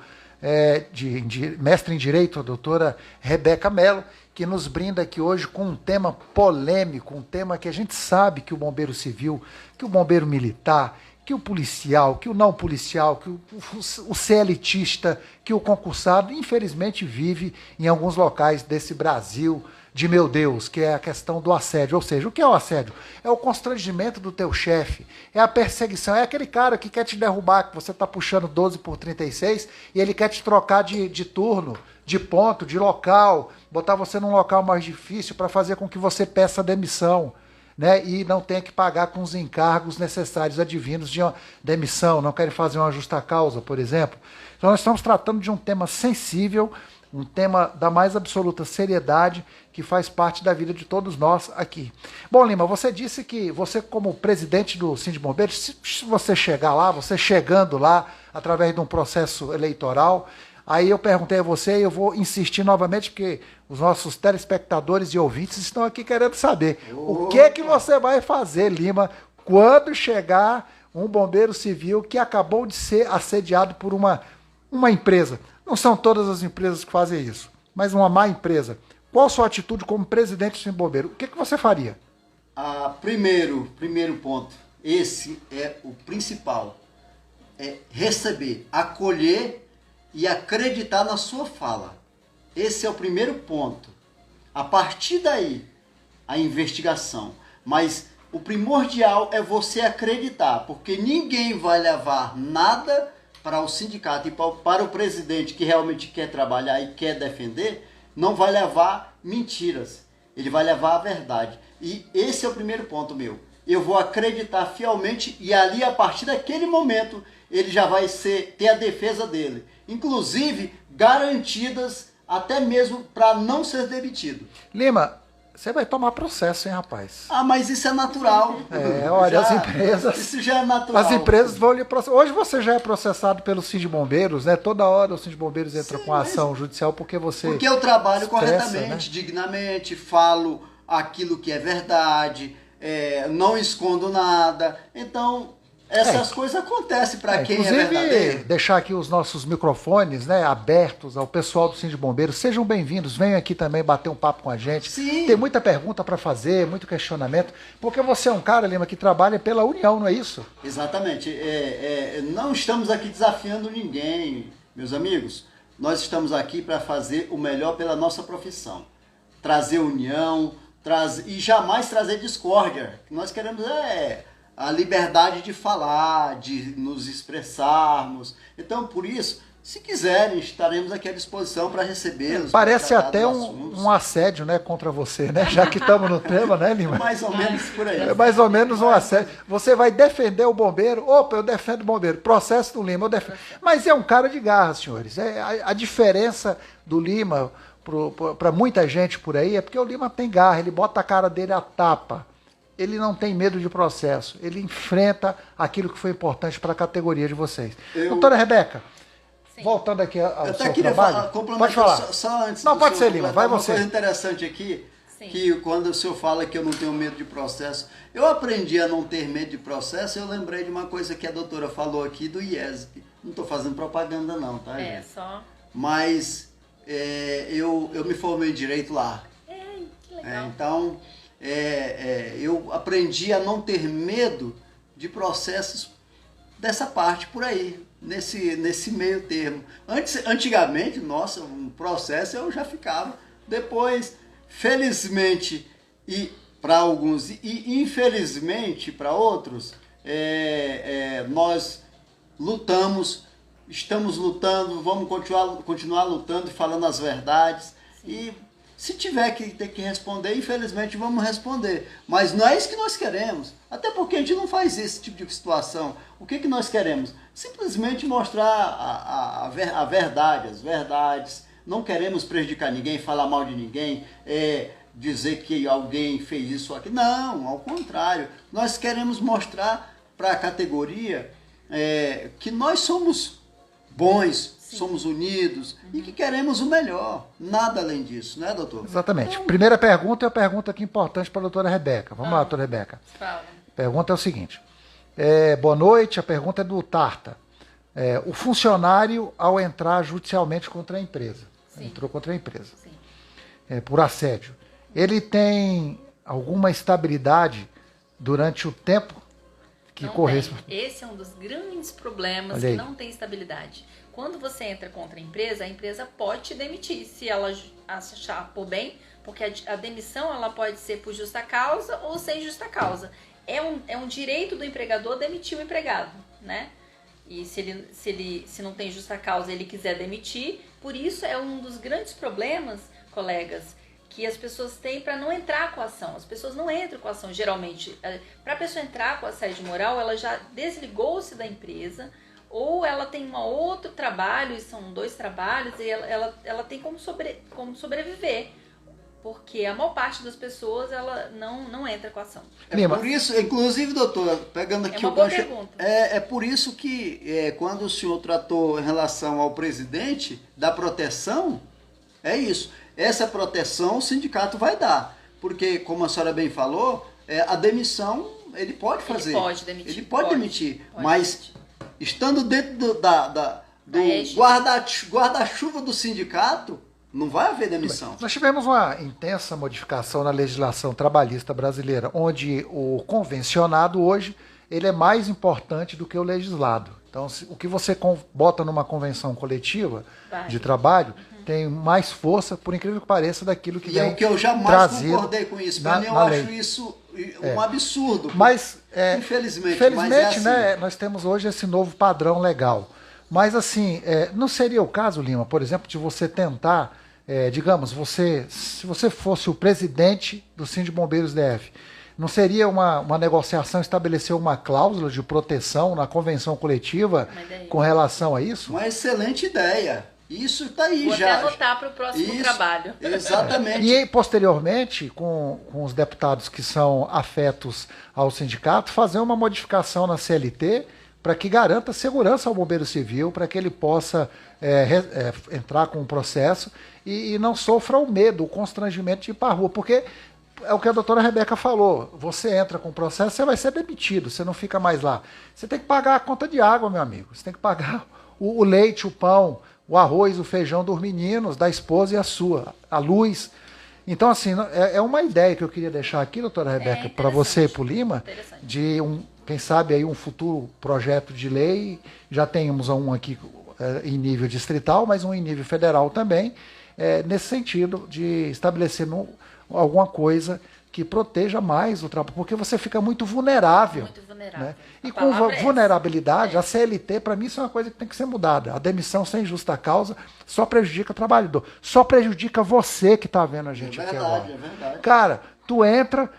mestre em Direito, a doutora Rebeca Mello, que nos brinda aqui hoje com um tema polêmico, um tema que a gente sabe que o bombeiro civil, que o bombeiro militar, que o policial, que o não policial, que o CLTista, que o concursado, infelizmente vive em alguns locais desse Brasil de meu Deus, que é a questão do assédio. Ou seja, o que é o assédio? É o constrangimento do teu chefe, é a perseguição, é aquele cara que quer te derrubar, que você está puxando 12 por 36 e ele quer te trocar de turno, de ponto, de local, botar você num local mais difícil para fazer com que você peça demissão, né? E não tenha que pagar com os encargos necessários advindos de uma demissão, não querem fazer uma justa causa, por exemplo. Então nós estamos tratando de um tema sensível, um tema da mais absoluta seriedade, que faz parte da vida de todos nós aqui. Bom, Lima, você disse que você, como presidente do Sindicato de Bombeiros, se você chegar lá, você chegando lá, através de um processo eleitoral, aí eu perguntei a você e eu vou insistir novamente, porque os nossos telespectadores e ouvintes estão aqui querendo saber. O que você vai fazer, Lima, quando chegar um bombeiro civil que acabou de ser assediado por uma empresa? Não são todas as empresas que fazem isso, mas uma má empresa. Qual a sua atitude como presidente do Sindicato de Bombeiro? O que você faria? Primeiro ponto, esse é o principal, é receber, acolher e acreditar na sua fala. Esse é o primeiro ponto. A partir daí, a investigação. Mas o primordial é você acreditar, porque ninguém vai levar nada para o sindicato e para o presidente que realmente quer trabalhar e quer defender, não vai levar mentiras. Ele vai levar a verdade. E esse é o primeiro ponto meu. Eu vou acreditar fielmente e ali, a partir daquele momento, ele já vai ter a defesa dele. Inclusive, garantidas até mesmo para não ser demitido. Lima, você vai tomar processo, hein, rapaz? Mas isso é natural. Olha, as empresas... Isso já é natural. As empresas vão lhe processar. Hoje você já é processado pelo Sindicato de Bombeiros, né? Toda hora o Sindicato de Bombeiros entra com a ação judicial porque você... Porque eu trabalho expressa, corretamente, né? dignamente, falo aquilo que é verdade, não escondo nada. Então, essas coisas acontecem para quem é verdadeiro. Inclusive, deixar aqui os nossos microfones, né, abertos ao pessoal do Sindicato de Bombeiros. Sejam bem-vindos, venham aqui também bater um papo com a gente. Sim. Tem muita pergunta para fazer, muito questionamento, porque você é um cara, Lima, que trabalha pela união, não é isso? Exatamente. Não estamos aqui desafiando ninguém, meus amigos. Nós estamos aqui para fazer o melhor pela nossa profissão. Trazer união, e jamais trazer discórdia. Nós queremos a liberdade de falar, de nos expressarmos. Então, por isso, se quiserem, estaremos aqui à disposição para recebê-los. Parece até um assédio, né, contra você, né? Já que estamos no tema, né, Lima? Mais ou menos por aí. É mais ou menos um assédio. Você vai defender o bombeiro? Opa, eu defendo o bombeiro. Processo do Lima, eu defendo. Mas é um cara de garra, senhores. A diferença do Lima para muita gente por aí é porque o Lima tem garra, ele bota a cara dele à tapa. Ele não tem medo de processo, ele enfrenta aquilo que foi importante para a categoria de vocês. Doutora Rebeca, sim, voltando aqui ao eu seu trabalho, pode falar. Só antes. Não, pode ser, Lima, vai você. Uma coisa interessante aqui, sim, que quando o senhor fala que eu não tenho medo de processo, eu aprendi a não ter medo de processo, eu lembrei de uma coisa que a doutora falou aqui do IESP. Não estou fazendo propaganda não, tá, gente? Só... Mas eu me formei em Direito lá. Que legal. Então... eu aprendi a não ter medo de processos dessa parte por aí, nesse meio termo. Antigamente, nossa, um processo eu já ficava. Depois, felizmente, e para alguns, e infelizmente para outros, nós lutamos, estamos lutando, vamos continuar lutando e falando as verdades. Sim. E se tiver que ter que responder, infelizmente vamos responder. Mas não é isso que nós queremos. Até porque a gente não faz esse tipo de situação. O que nós queremos? Simplesmente mostrar a verdade, as verdades. Não queremos prejudicar ninguém, falar mal de ninguém, dizer que alguém fez isso ou aquilo. Não, ao contrário. Nós queremos mostrar para a categoria que nós somos bons, sim, somos unidos, e que queremos o melhor. Nada além disso, né, doutor? Exatamente. Então, primeira pergunta é a pergunta aqui importante para a doutora Rebeca. Vamos lá, doutora Rebeca. Fala. A pergunta é o seguinte. Boa noite, a pergunta é do Tarta. O funcionário, ao entrar judicialmente contra a empresa, sim, entrou contra a empresa, por assédio, ele tem alguma estabilidade durante o tempo que não correr. tem. Esse é um dos grandes problemas Olha aí. que não tem estabilidade. Quando você entra contra a empresa pode te demitir, se ela achar por bem, porque a demissão ela pode ser por justa causa ou sem justa causa. É um direito do empregador demitir o empregado, né? E se não tem justa causa ele quiser demitir, por isso é um dos grandes problemas, colegas, que as pessoas têm para não entrar com a ação. As pessoas não entram com a ação, geralmente. Para a pessoa entrar com assédio moral, ela já desligou-se da empresa, ou ela tem um outro trabalho, e são 2 trabalhos, e ela tem como sobreviver. Porque a maior parte das pessoas, ela não entra com a ação. É por isso, inclusive, doutora, pegando aqui uma boa pergunta. É por isso que quando o senhor tratou em relação ao presidente da proteção, é isso. Essa proteção o sindicato vai dar. Porque, como a senhora bem falou, a demissão ele pode fazer. Ele pode demitir. Mas estando dentro do guarda-chuva do sindicato, não vai haver demissão. Nós tivemos uma intensa modificação na legislação trabalhista brasileira, onde o convencionado hoje ele é mais importante do que o legislado. Então, o que você bota numa convenção coletiva de trabalho tem mais força, por incrível que pareça, daquilo que vem trazido. E é o que eu jamais concordei com isso. Para mim, eu acho isso um absurdo. Mas, infelizmente, felizmente, assim. né, nós temos hoje esse novo padrão legal. Mas, assim, não seria o caso, Lima, por exemplo, de você tentar, digamos, se você fosse o presidente do Sindicato de Bombeiros DF, não seria uma negociação estabelecer uma cláusula de proteção na convenção coletiva com relação a isso? Uma excelente ideia. Isso está aí. Vou já. Vou até anotar para o próximo trabalho. Exatamente. E posteriormente, com os deputados que são afetos ao sindicato, fazer uma modificação na CLT para que garanta segurança ao bombeiro civil, para que ele possa entrar com o processo e não sofra o medo, o constrangimento de ir para a rua. Porque é o que a doutora Rebeca falou, você entra com o processo, você vai ser demitido, você não fica mais lá. Você tem que pagar a conta de água, meu amigo. Você tem que pagar o leite, o pão, o arroz, o feijão dos meninos, da esposa e a sua, a luz. Então, assim, é uma ideia que eu queria deixar aqui, doutora Rebeca, para você e para o Lima, de quem sabe aí um futuro projeto de lei. Já temos um aqui em nível distrital, mas um em nível federal também, nesse sentido de estabelecer alguma coisa que proteja mais o trabalho, porque você fica muito vulnerável. Muito vulnerável. Né? E com vulnerabilidade, a CLT, para mim, isso é uma coisa que tem que ser mudada. A demissão sem justa causa só prejudica o trabalhador. Só prejudica você que está vendo a gente aqui agora. É verdade. Cara, tu entra,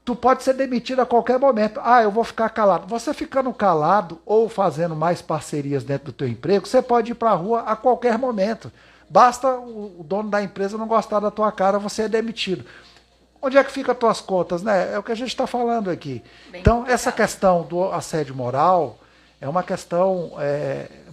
tu pode ser demitido a qualquer momento. Eu vou ficar calado. Você ficando calado ou fazendo mais parcerias dentro do teu emprego, você pode ir para a rua a qualquer momento. Basta o dono da empresa não gostar da tua cara, você é demitido. Onde é que ficam as tuas contas, né? É o que a gente está falando aqui. Então, essa questão do assédio moral é uma questão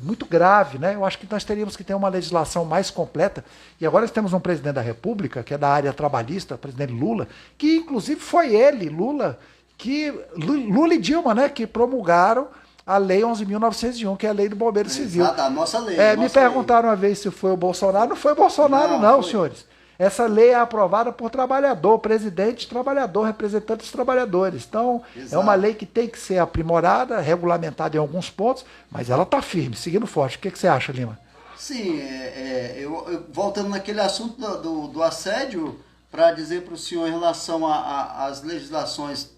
muito grave, né? Eu acho que nós teríamos que ter uma legislação mais completa. E agora nós temos um presidente da República, que é da área trabalhista, o presidente Lula, que inclusive foi ele, Lula e Dilma, né? Que promulgaram a Lei 11.901, que é a Lei do Bombeiro Civil. Exato, a nossa lei. Me perguntaram uma vez se foi o Bolsonaro. Não foi o Bolsonaro, não, senhores. Essa lei é aprovada por trabalhador, presidente, trabalhador, representante dos trabalhadores. Então, é uma lei que tem que ser aprimorada, regulamentada em alguns pontos, mas ela está firme, seguindo forte. O que você acha, Lima? Sim, voltando naquele assunto do assédio, para dizer para o senhor em relação às legislações,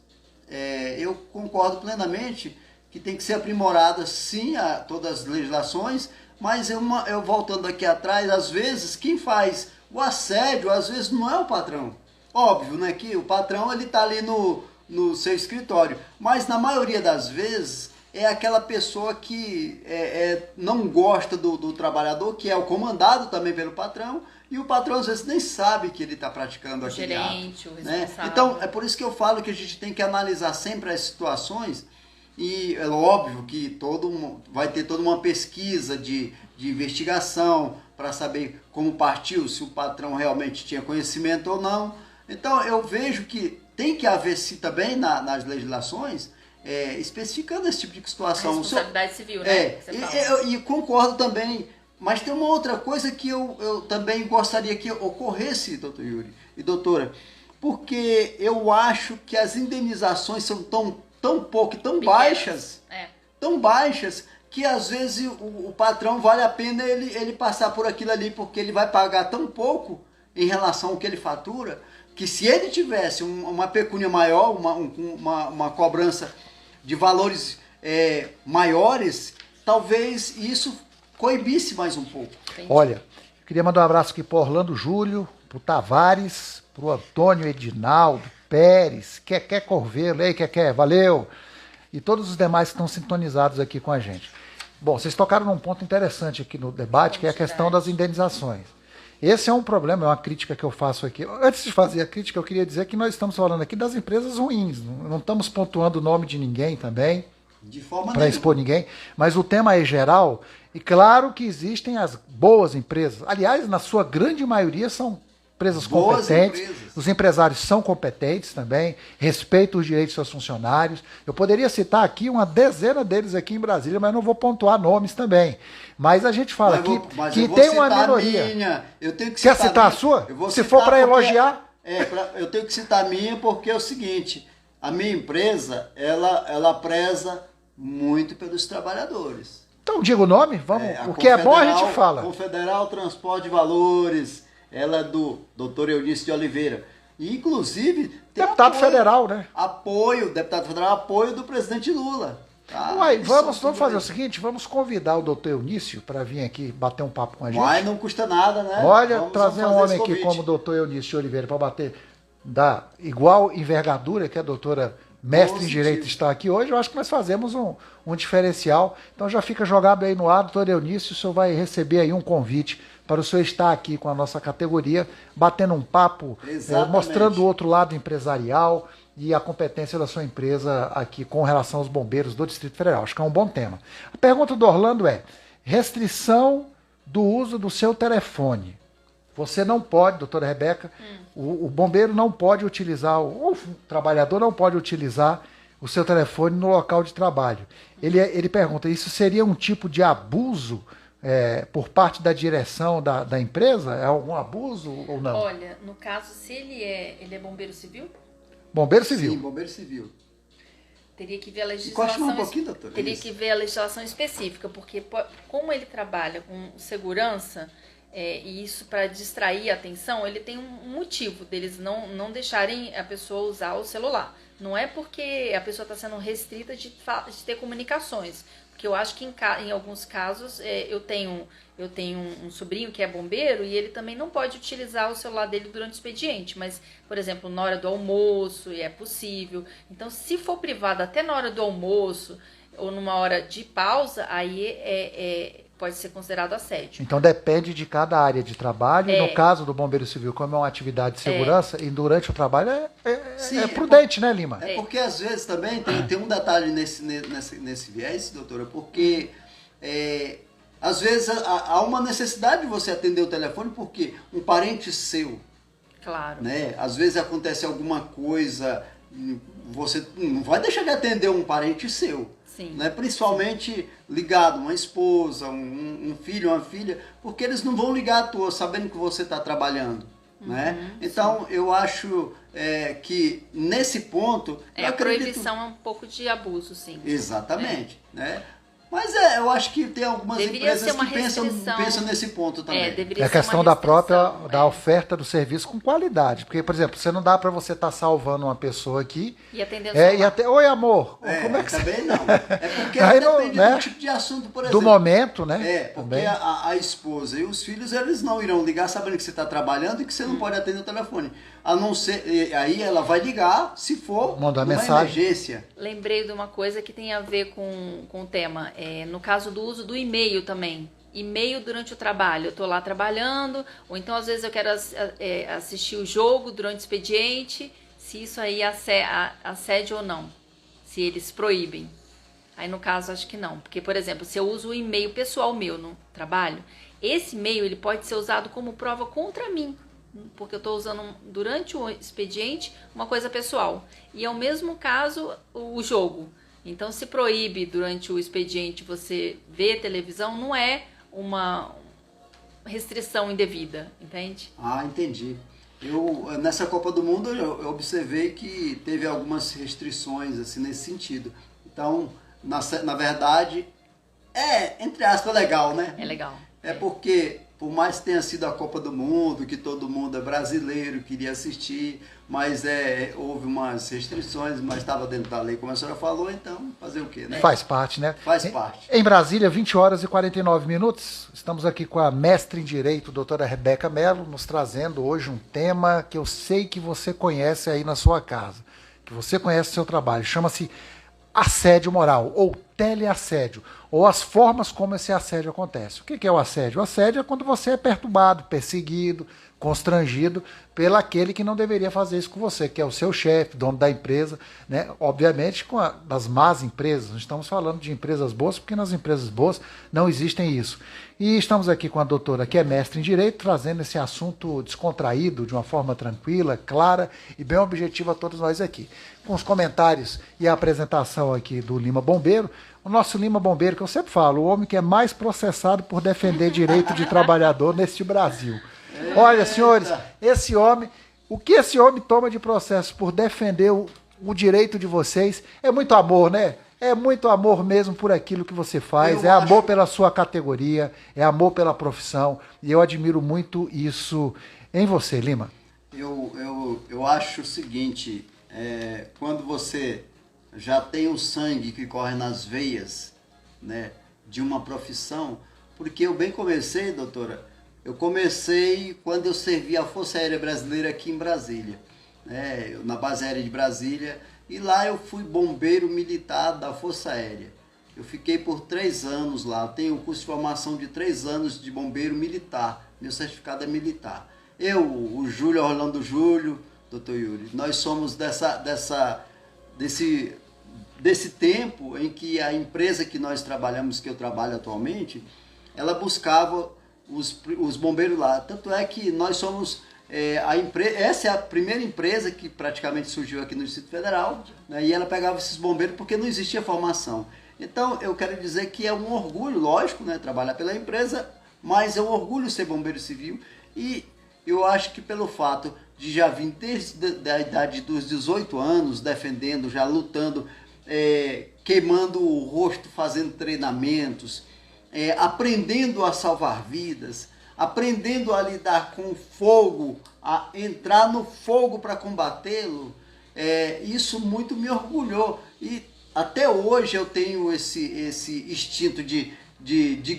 eu concordo plenamente que tem que ser aprimorada, sim, todas as legislações, mas eu voltando aqui atrás, às vezes, quem faz o assédio, às vezes, não é o patrão. Óbvio, né, que o patrão ele está ali no seu escritório, mas na maioria das vezes é aquela pessoa que não gosta do trabalhador, que é o comandado também pelo patrão, e o patrão às vezes nem sabe que ele está praticando aquele ato. O né? Então, é por isso que eu falo que a gente tem que analisar sempre as situações. E é óbvio que vai ter toda uma pesquisa de investigação para saber como partiu, se o patrão realmente tinha conhecimento ou não. Então eu vejo que tem que haver sim também nas legislações especificando esse tipo de situação. A responsabilidade civil, né? E concordo também, mas tem uma outra coisa que eu também gostaria que ocorresse, doutor Yuri e doutora, porque eu acho que as indenizações são tão tão pouco, tão Pequenas. baixas, É. tão baixas, que às vezes o patrão vale a pena ele passar por aquilo ali, porque ele vai pagar tão pouco em relação ao que ele fatura, que se ele tivesse uma pecúnia maior, uma cobrança de valores maiores, talvez isso coibisse mais um pouco. Entendi. Olha, eu queria mandar um abraço aqui pro Orlando Júlio, pro Tavares, pro Antônio Edinaldo, Pérez, Keké Corvelo, ei Keké, valeu! E todos os demais que estão sintonizados aqui com a gente. Bom, vocês tocaram num ponto interessante aqui no debate, que é a questão das indenizações. Esse é um problema, é uma crítica que eu faço aqui. Antes de fazer a crítica, eu queria dizer que nós estamos falando aqui das empresas ruins, não estamos pontuando o nome de ninguém também, De forma para nenhuma. expor ninguém, mas o tema é geral, e claro que existem as boas empresas. Aliás, na sua grande maioria são empresas Boas competentes, empresas. os empresários são competentes também, respeitam os direitos dos seus funcionários. Eu poderia citar aqui uma dezena deles aqui em Brasília, mas não vou pontuar nomes também. Mas a gente fala aqui que eu vou tem uma citar a minoria. minha. Eu tenho que Quer citar citar a minha. sua? Eu vou Se citar for para porque- elogiar. Eu tenho que citar a minha porque é o seguinte, a minha empresa, ela preza muito pelos trabalhadores. Então diga o nome, vamos. A O que é bom a gente Confederal- fala. Confederal Transporte de Valores, ela é do Dr. Eunice de Oliveira. E, inclusive, tem Deputado federal, né? deputado federal, apoio do presidente Lula. Tá? Uai, Isso vamos tudo fazer o isso. seguinte, vamos convidar o doutor Eunício para vir aqui bater um papo com a gente. Mas não custa nada, né? Olha, Vamos trazer um fazer homem esse aqui convite. como o doutor Eunício de Oliveira para bater da igual envergadura que a doutora mestre em Positivo. Direito está aqui hoje, eu acho que nós fazemos um diferencial. Então já fica jogado aí no ar, doutor Eunício, o senhor vai receber aí um convite para o senhor estar aqui com a nossa categoria, batendo um papo, Exatamente. mostrando o outro lado empresarial e a competência da sua empresa aqui com relação aos bombeiros do Distrito Federal. Acho que é um bom tema. A pergunta do Orlando é: restrição do uso do seu telefone. Você não pode, doutora Rebeca, o bombeiro não pode utilizar, ou o trabalhador não pode utilizar o seu telefone no local de trabalho. Ele pergunta, isso seria um tipo de abuso por parte da direção da empresa? É algum abuso ou não? Olha, no caso, se ele é bombeiro civil, Bombeiro civil. Sim, bombeiro civil. teria que ver a Encoste mais legislação. um pouquinho, doutora. Teria Isso. que ver a legislação específica, porque como ele trabalha com segurança, e isso para distrair a atenção, ele tem um motivo deles não deixarem a pessoa usar o celular. Não é porque a pessoa está sendo restrita de ter comunicações. Porque eu acho que em alguns casos eu tenho um sobrinho que é bombeiro e ele também não pode utilizar o celular dele durante o expediente. Mas, por exemplo, na hora do almoço é possível. Então, se for privado até na hora do almoço ou numa hora de pausa, aí pode ser considerado assédio. Então depende de cada área de trabalho. No caso do bombeiro civil, como é uma atividade de segurança, e durante o trabalho Sim, é prudente, né, Lima? É porque às vezes também tem um detalhe nesse viés, doutora, porque às vezes há uma necessidade de você atender o telefone porque um parente seu, Claro. né? Às vezes acontece alguma coisa, você não vai deixar de atender um parente seu. Sim. Né? Principalmente ligado, uma esposa, um filho, uma filha, porque eles não vão ligar à toa sabendo que você está trabalhando. Né? Então, eu acho que nesse ponto... eu A acredito... proibição é um pouco de abuso, sim. Exatamente. Né? Mas eu acho que tem algumas Deveria empresas ser uma que restrição. pensam nesse ponto também. Deveria É a ser uma questão da própria restrição, da oferta do serviço com qualidade. Porque, por exemplo, você não dá para você estar salvando uma pessoa aqui E atendendo e até, oi amor, como é que também não. É porque Aí não, depende né? do tipo de assunto, por do exemplo. momento, né? Porque Também. a esposa e os filhos, eles não irão ligar sabendo que você está trabalhando e que você não pode atender o telefone. A não ser, aí ela vai ligar se for Mandar uma mensagem. emergência. Lembrei de uma coisa que tem a ver com o tema. No caso do uso do e-mail também. E-mail durante o trabalho. Eu estou lá trabalhando, ou então às vezes eu quero assistir o jogo durante o expediente, se isso aí assédio ou não. Se eles proíbem. Aí no caso acho que não. Porque, por exemplo, se eu uso o e-mail pessoal meu no trabalho, esse e-mail ele pode ser usado como prova contra mim. Porque eu estou usando durante o expediente uma coisa pessoal. E é o mesmo caso o jogo. Então, se proíbe durante o expediente você ver televisão, não é uma restrição indevida, entende? Ah, entendi. Nessa Copa do Mundo eu observei que teve algumas restrições assim, nesse sentido. Então, na verdade, entre aspas, legal, né? É legal. É porque, por mais que tenha sido a Copa do Mundo, que todo mundo é brasileiro, queria assistir, mas houve umas restrições, mas estava dentro da lei, como a senhora falou, então fazer o quê, né? Faz parte, né? Faz parte. Em Brasília, 20 horas e 49 minutos. Estamos aqui com a mestre em Direito, doutora Rebeca Mello, nos trazendo hoje um tema que eu sei que você conhece aí na sua casa, que você conhece o seu trabalho. Chama-se assédio moral, ou teleassédio, ou as formas como esse assédio acontece. O que é o assédio? O assédio é quando você é perturbado, perseguido, constrangido pelo aquele que não deveria fazer isso com você, que é o seu chefe, dono da empresa, né? Obviamente das más empresas, não estamos falando de empresas boas, porque nas empresas boas não existem isso. E estamos aqui com a doutora, que é mestre em Direito, trazendo esse assunto descontraído, de uma forma tranquila, clara e bem objetiva a todos nós aqui. Com os comentários e a apresentação aqui do Lima Bombeiro, o nosso Lima Bombeiro, que eu sempre falo, o homem que é mais processado por defender direito de trabalhador neste Brasil. Olha, senhores, o que esse homem toma de processo por defender o direito de vocês é muito amor, né? É muito amor mesmo por aquilo que você faz, amor pela sua categoria, é amor pela profissão, e eu admiro muito isso em você, Lima. Eu acho o seguinte, quando você já tem o sangue que corre nas veias, né, de uma profissão, porque eu bem comecei, doutora, eu comecei quando eu servi a Força Aérea Brasileira aqui em Brasília, né, na base aérea de Brasília, e lá eu fui bombeiro militar da Força Aérea. Eu fiquei por 3 anos lá, tenho um curso de formação de 3 anos de bombeiro militar, meu certificado é militar. Eu, o Júlio, Orlando Júlio, doutor Yuri, nós somos desse tempo em que a empresa que nós trabalhamos, que eu trabalho atualmente, ela buscava os bombeiros lá. Tanto é que nós somos essa é a primeira empresa que praticamente surgiu aqui no Distrito Federal, né, e ela pegava esses bombeiros porque não existia formação. Então eu quero dizer que é um orgulho, lógico, né, trabalhar pela empresa, mas é um orgulho ser bombeiro civil, e eu acho que pelo fato de já vir desde a idade dos 18 anos, defendendo, já lutando, queimando o rosto, fazendo treinamentos, aprendendo a salvar vidas, aprendendo a lidar com fogo, a entrar no fogo para combatê-lo, isso muito me orgulhou. E até hoje eu tenho esse instinto de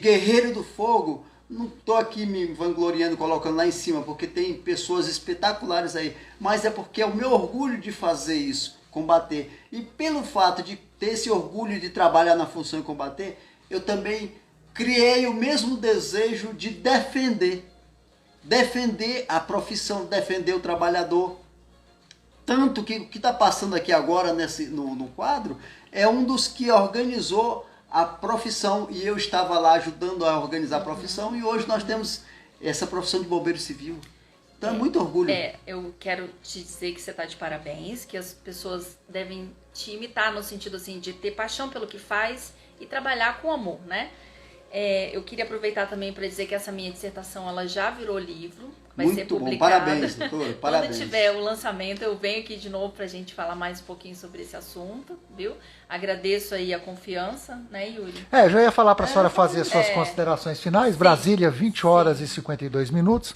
guerreiro do fogo. Não estou aqui me vangloriando, colocando lá em cima, porque tem pessoas espetaculares aí, mas é porque é o meu orgulho de fazer isso, combater. E pelo fato de ter esse orgulho de trabalhar na função e combater, eu também criei o mesmo desejo de defender a profissão, defender o trabalhador. Tanto que o que está passando aqui agora no quadro é um dos que organizou a profissão, e eu estava lá ajudando a organizar a profissão, e hoje nós temos essa profissão de bombeiro civil. Então é muito orgulho. Eu quero te dizer que você está de parabéns, que as pessoas devem te imitar no sentido assim de ter paixão pelo que faz e trabalhar com amor, né? Eu queria aproveitar também para dizer que essa minha dissertação ela já virou livro, vai ser publicada. Muito bom, parabéns, doutor, parabéns. Quando tiver o lançamento, eu venho aqui de novo para a gente falar mais um pouquinho sobre esse assunto, viu? Agradeço aí a confiança, né, Yuri? Já ia falar para a senhora fazer suas considerações finais. Sim. Brasília, 20 horas e 52 minutos.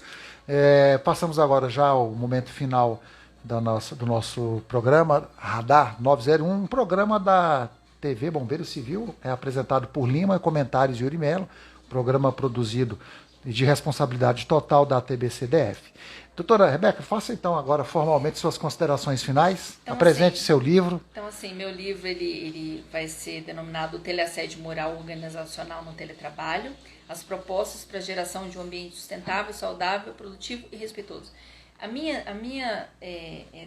Passamos agora já ao momento final do nosso programa Radar 901, um programa da TV Bombeiro Civil, apresentado por Lima, comentários de Yuri Mello, programa produzido de responsabilidade total da TBCDF. Doutora Rebeca, faça então agora formalmente suas considerações finais, então, apresente seu livro. Então assim, meu livro ele vai ser denominado Teleassédio Moral Organizacional no Teletrabalho, as propostas para a geração de um ambiente sustentável, saudável, produtivo e respeitoso. A minha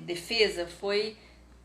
defesa foi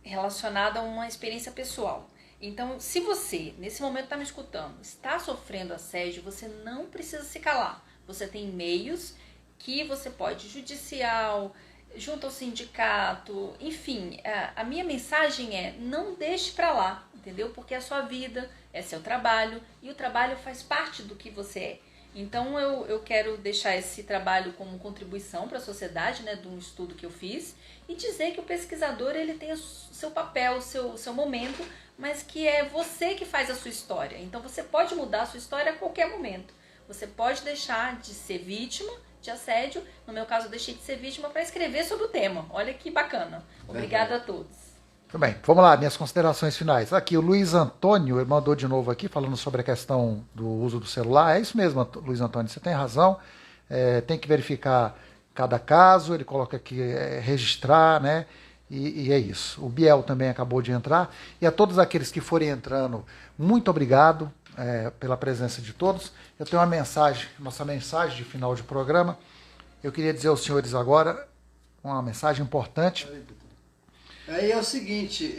relacionada a uma experiência pessoal. Então, se você, nesse momento está me escutando, está sofrendo assédio, você não precisa se calar. Você tem meios que você pode, judicial, junto ao sindicato, enfim. A minha mensagem é, não deixe para lá, entendeu? Porque é a sua vida, é seu trabalho, e o trabalho faz parte do que você é. Então eu quero deixar esse trabalho como contribuição para a sociedade, né, de um estudo que eu fiz, e dizer que o pesquisador ele tem o seu papel, o seu momento, mas que é você que faz a sua história. Então você pode mudar a sua história a qualquer momento. Você pode deixar de ser vítima de assédio. No meu caso, eu deixei de ser vítima para escrever sobre o tema. Olha que bacana. Obrigada a todos. Muito bem, vamos lá, minhas considerações finais. Aqui, o Luiz Antônio, ele mandou de novo aqui, falando sobre a questão do uso do celular. É isso mesmo, Luiz Antônio, você tem razão. Tem que verificar cada caso, ele coloca aqui, registrar, né? E é isso. O Biel também acabou de entrar. E a todos aqueles que forem entrando, muito obrigado pela presença de todos. Eu tenho uma mensagem, nossa mensagem de final de programa. Eu queria dizer aos senhores agora uma mensagem importante. Aí é o seguinte,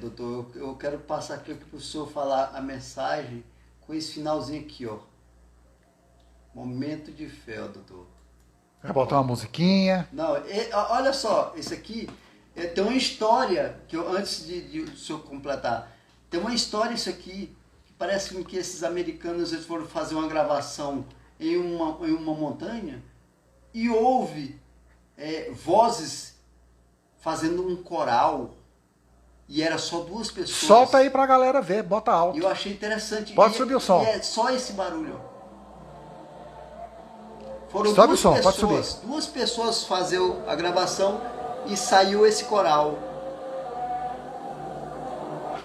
doutor, eu quero passar aqui para o senhor falar a mensagem com esse finalzinho aqui, ó. Momento de fé, ó, doutor. Vai botar uma musiquinha. Não, olha só, esse aqui tem uma história, que eu, antes de o senhor completar, tem uma história isso aqui, que parece que esses americanos eles foram fazer uma gravação em uma montanha e houve vozes fazendo um coral, e era só 2 pessoas. Solta aí pra galera ver, bota alto. E eu achei interessante. Pode subir o som. E é só esse barulho. Foram Sobe o som, pode subir. 2 pessoas fazer a gravação e saiu esse coral.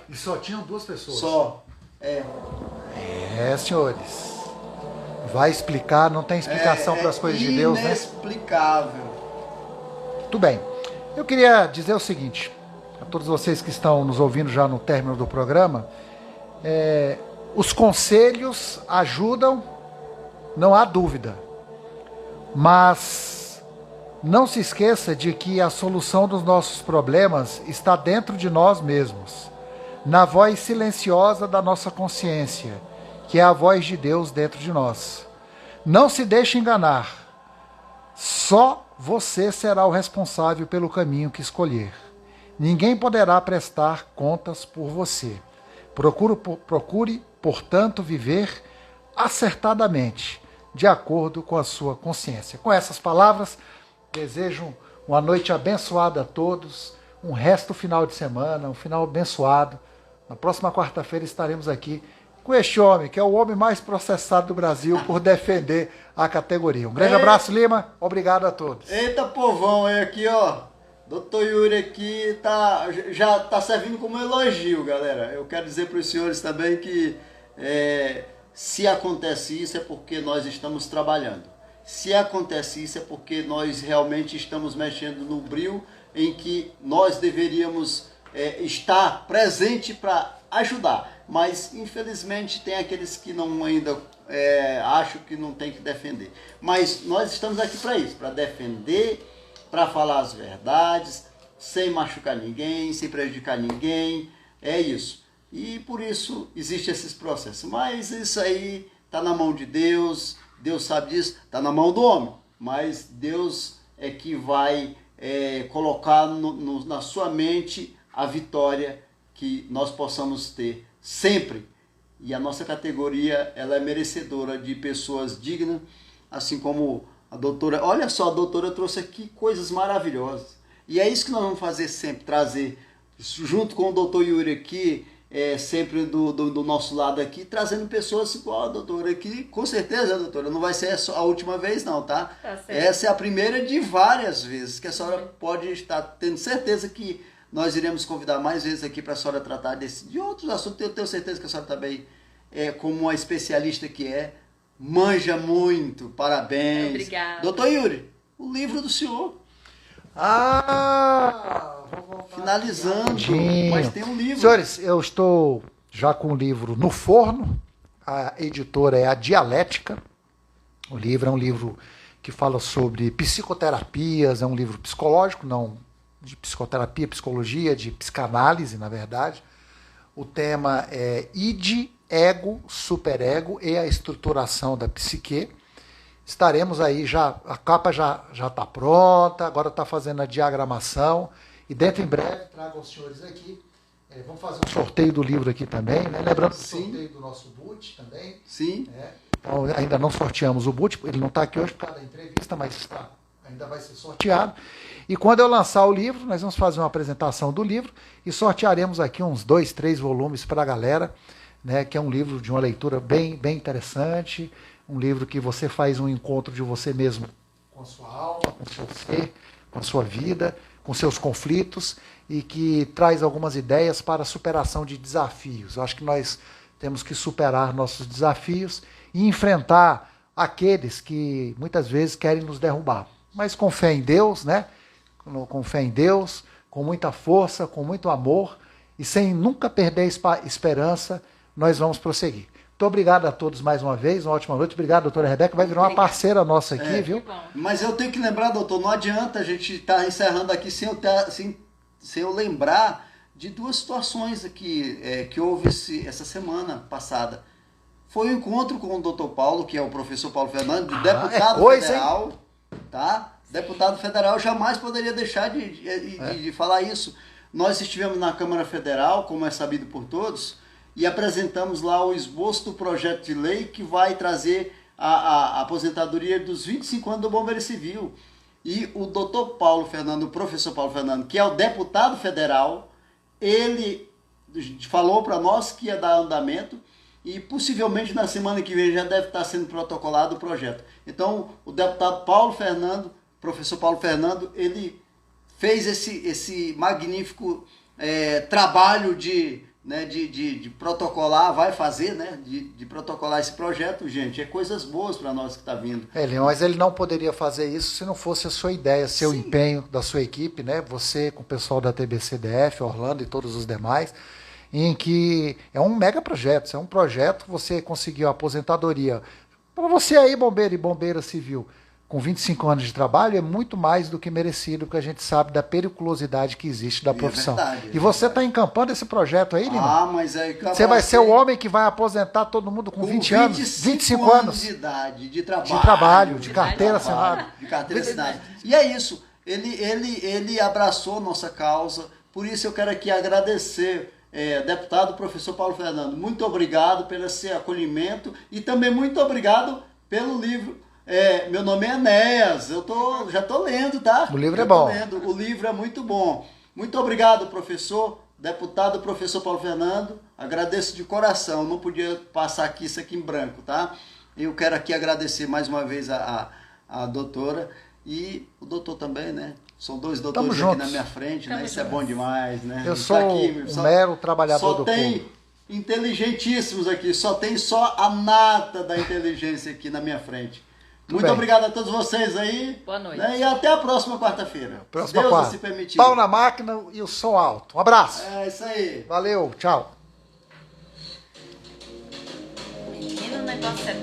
E só tinham 2 pessoas? Só. Senhores. Vai explicar, não tem explicação para as coisas de Deus, né? Inexplicável. Tudo bem. Eu queria dizer o seguinte, a todos vocês que estão nos ouvindo já no término do programa, os conselhos ajudam, não há dúvida, mas não se esqueça de que a solução dos nossos problemas está dentro de nós mesmos, na voz silenciosa da nossa consciência, que é a voz de Deus dentro de nós. Não se deixe enganar, só você será o responsável pelo caminho que escolher. Ninguém poderá prestar contas por você. Procure, portanto, viver acertadamente, de acordo com a sua consciência. Com essas palavras, desejo uma noite abençoada a todos, um resto final de semana, um final abençoado. Na próxima quarta-feira estaremos aqui com este homem, que é o homem mais processado do Brasil por defender a categoria. Um grande abraço, Lima. Obrigado a todos. Eita, povão, aqui, ó. Doutor Yuri aqui já tá servindo como elogio, galera. Eu quero dizer para os senhores também que se acontece isso é porque nós estamos trabalhando. Se acontece isso é porque nós realmente estamos mexendo no bril em que nós deveríamos estar presente para ajudar. Mas, infelizmente, tem aqueles que não ainda acham que não tem que defender. Mas nós estamos aqui para isso, para defender, para falar as verdades, sem machucar ninguém, sem prejudicar ninguém. É isso. E por isso existe esses processos. Mas isso aí está na mão de Deus, Deus sabe disso, está na mão do homem. Mas Deus é que vai colocar na sua mente a vitória que nós possamos ter sempre. E a nossa categoria ela é merecedora de pessoas dignas, assim como a doutora. Olha só, a doutora trouxe aqui coisas maravilhosas. E é isso que nós vamos fazer sempre, trazer, junto com o doutor Yuri aqui, sempre do nosso lado aqui, trazendo pessoas igual a doutora aqui. Com certeza, doutora, não vai ser a última vez não, tá? Essa é a primeira de várias vezes, que a senhora pode estar tendo certeza que nós iremos convidar mais vezes aqui para a senhora tratar de outros assuntos. Eu tenho certeza que a senhora também, como uma especialista que manja muito. Parabéns. Obrigada. Doutor Yuri, o livro do senhor. Finalizando, mas tem um livro. Senhores, eu estou já com o livro no forno. A editora é a Dialética. O livro é um livro que fala sobre psicoterapias, é um livro psicológico, não de psicoterapia, psicologia, de psicanálise, na verdade. O tema é id, ego, superego e a estruturação da psique. Estaremos aí, a capa já está pronta, agora está fazendo a diagramação, e dentro em breve trago aos senhores aqui. Vamos fazer um sorteio do livro aqui também, né? Lembrando do sorteio do nosso boot também. Sim. Então, ainda não sorteamos o boot, ele não está aqui hoje por causa da entrevista, mas ainda vai ser sorteado. E quando eu lançar o livro, nós vamos fazer uma apresentação do livro e sortearemos aqui uns 2, 3 volumes para a galera, né, que é um livro de uma leitura bem interessante, um livro que você faz um encontro de você mesmo com a sua alma, com o seu ser, com a sua vida, com seus conflitos e que traz algumas ideias para a superação de desafios. Eu acho que nós temos que superar nossos desafios e enfrentar aqueles que muitas vezes querem nos derrubar. Mas com fé em Deus, né? Com fé em Deus, com muita força, com muito amor e sem nunca perder a esperança, nós vamos prosseguir. Muito obrigado a todos mais uma vez, uma ótima noite. Obrigado, doutora Rebeca, vai virar uma parceira nossa aqui, viu? Mas eu tenho que lembrar, doutor, não adianta a gente estar encerrando aqui sem eu lembrar de duas situações aqui que houve essa semana passada. Foi o encontro com o doutor Paulo, que é o professor Paulo Fernando, deputado federal, hein? Tá? Deputado federal, jamais poderia deixar de falar isso. Nós estivemos na Câmara Federal, como é sabido por todos, e apresentamos lá o esboço do projeto de lei que vai trazer a aposentadoria dos 25 anos do Bombeiro Civil. E o doutor Paulo Fernando, o professor Paulo Fernando, que é o deputado federal, ele falou para nós que ia dar andamento e possivelmente na semana que vem já deve estar sendo protocolado o projeto. Então, o deputado Paulo Fernando, professor Paulo Fernando, ele fez esse magnífico trabalho de protocolar, vai fazer, né, de protocolar esse projeto, gente. É coisas boas para nós que está vindo. Mas ele não poderia fazer isso se não fosse a sua ideia, seu empenho da sua equipe, né? Você com o pessoal da TBCDF, Orlando e todos os demais, em que é um mega projeto, é um projeto que você conseguiu a aposentadoria. Para você aí, bombeiro e bombeira civil, com 25 anos de trabalho, é muito mais do que merecido, porque a gente sabe da periculosidade que existe da profissão. E você está encampando esse projeto aí, Lima? Mas aí... Você vai ser o homem que vai aposentar todo mundo com 20 anos, 25 anos de idade, de carteira assinada. De carteira assinada. E é isso, ele abraçou nossa causa, por isso eu quero aqui agradecer, deputado professor Paulo Fernando, muito obrigado pelo esse acolhimento e também muito obrigado pelo livro. Meu nome é Enéas, já estou lendo, tá? O livro é bom. O livro é muito bom. Muito obrigado, professor, deputado professor Paulo Fernando. Agradeço de coração, não podia passar aqui isso aqui em branco, tá? Eu quero aqui agradecer mais uma vez a doutora e o doutor também, né? São dois doutores aqui na minha frente, né? Isso é bom demais, né? Eu sou um mero trabalhador do povo. Só tem inteligentíssimos aqui, só a nata da inteligência aqui na minha frente. Muito obrigado a todos vocês aí. Boa noite. Né? E até a próxima quarta-feira. Próxima quarta. Se permitir. Pau na máquina e o som alto. Um abraço. É isso aí. Valeu, tchau. Menino, o negócio é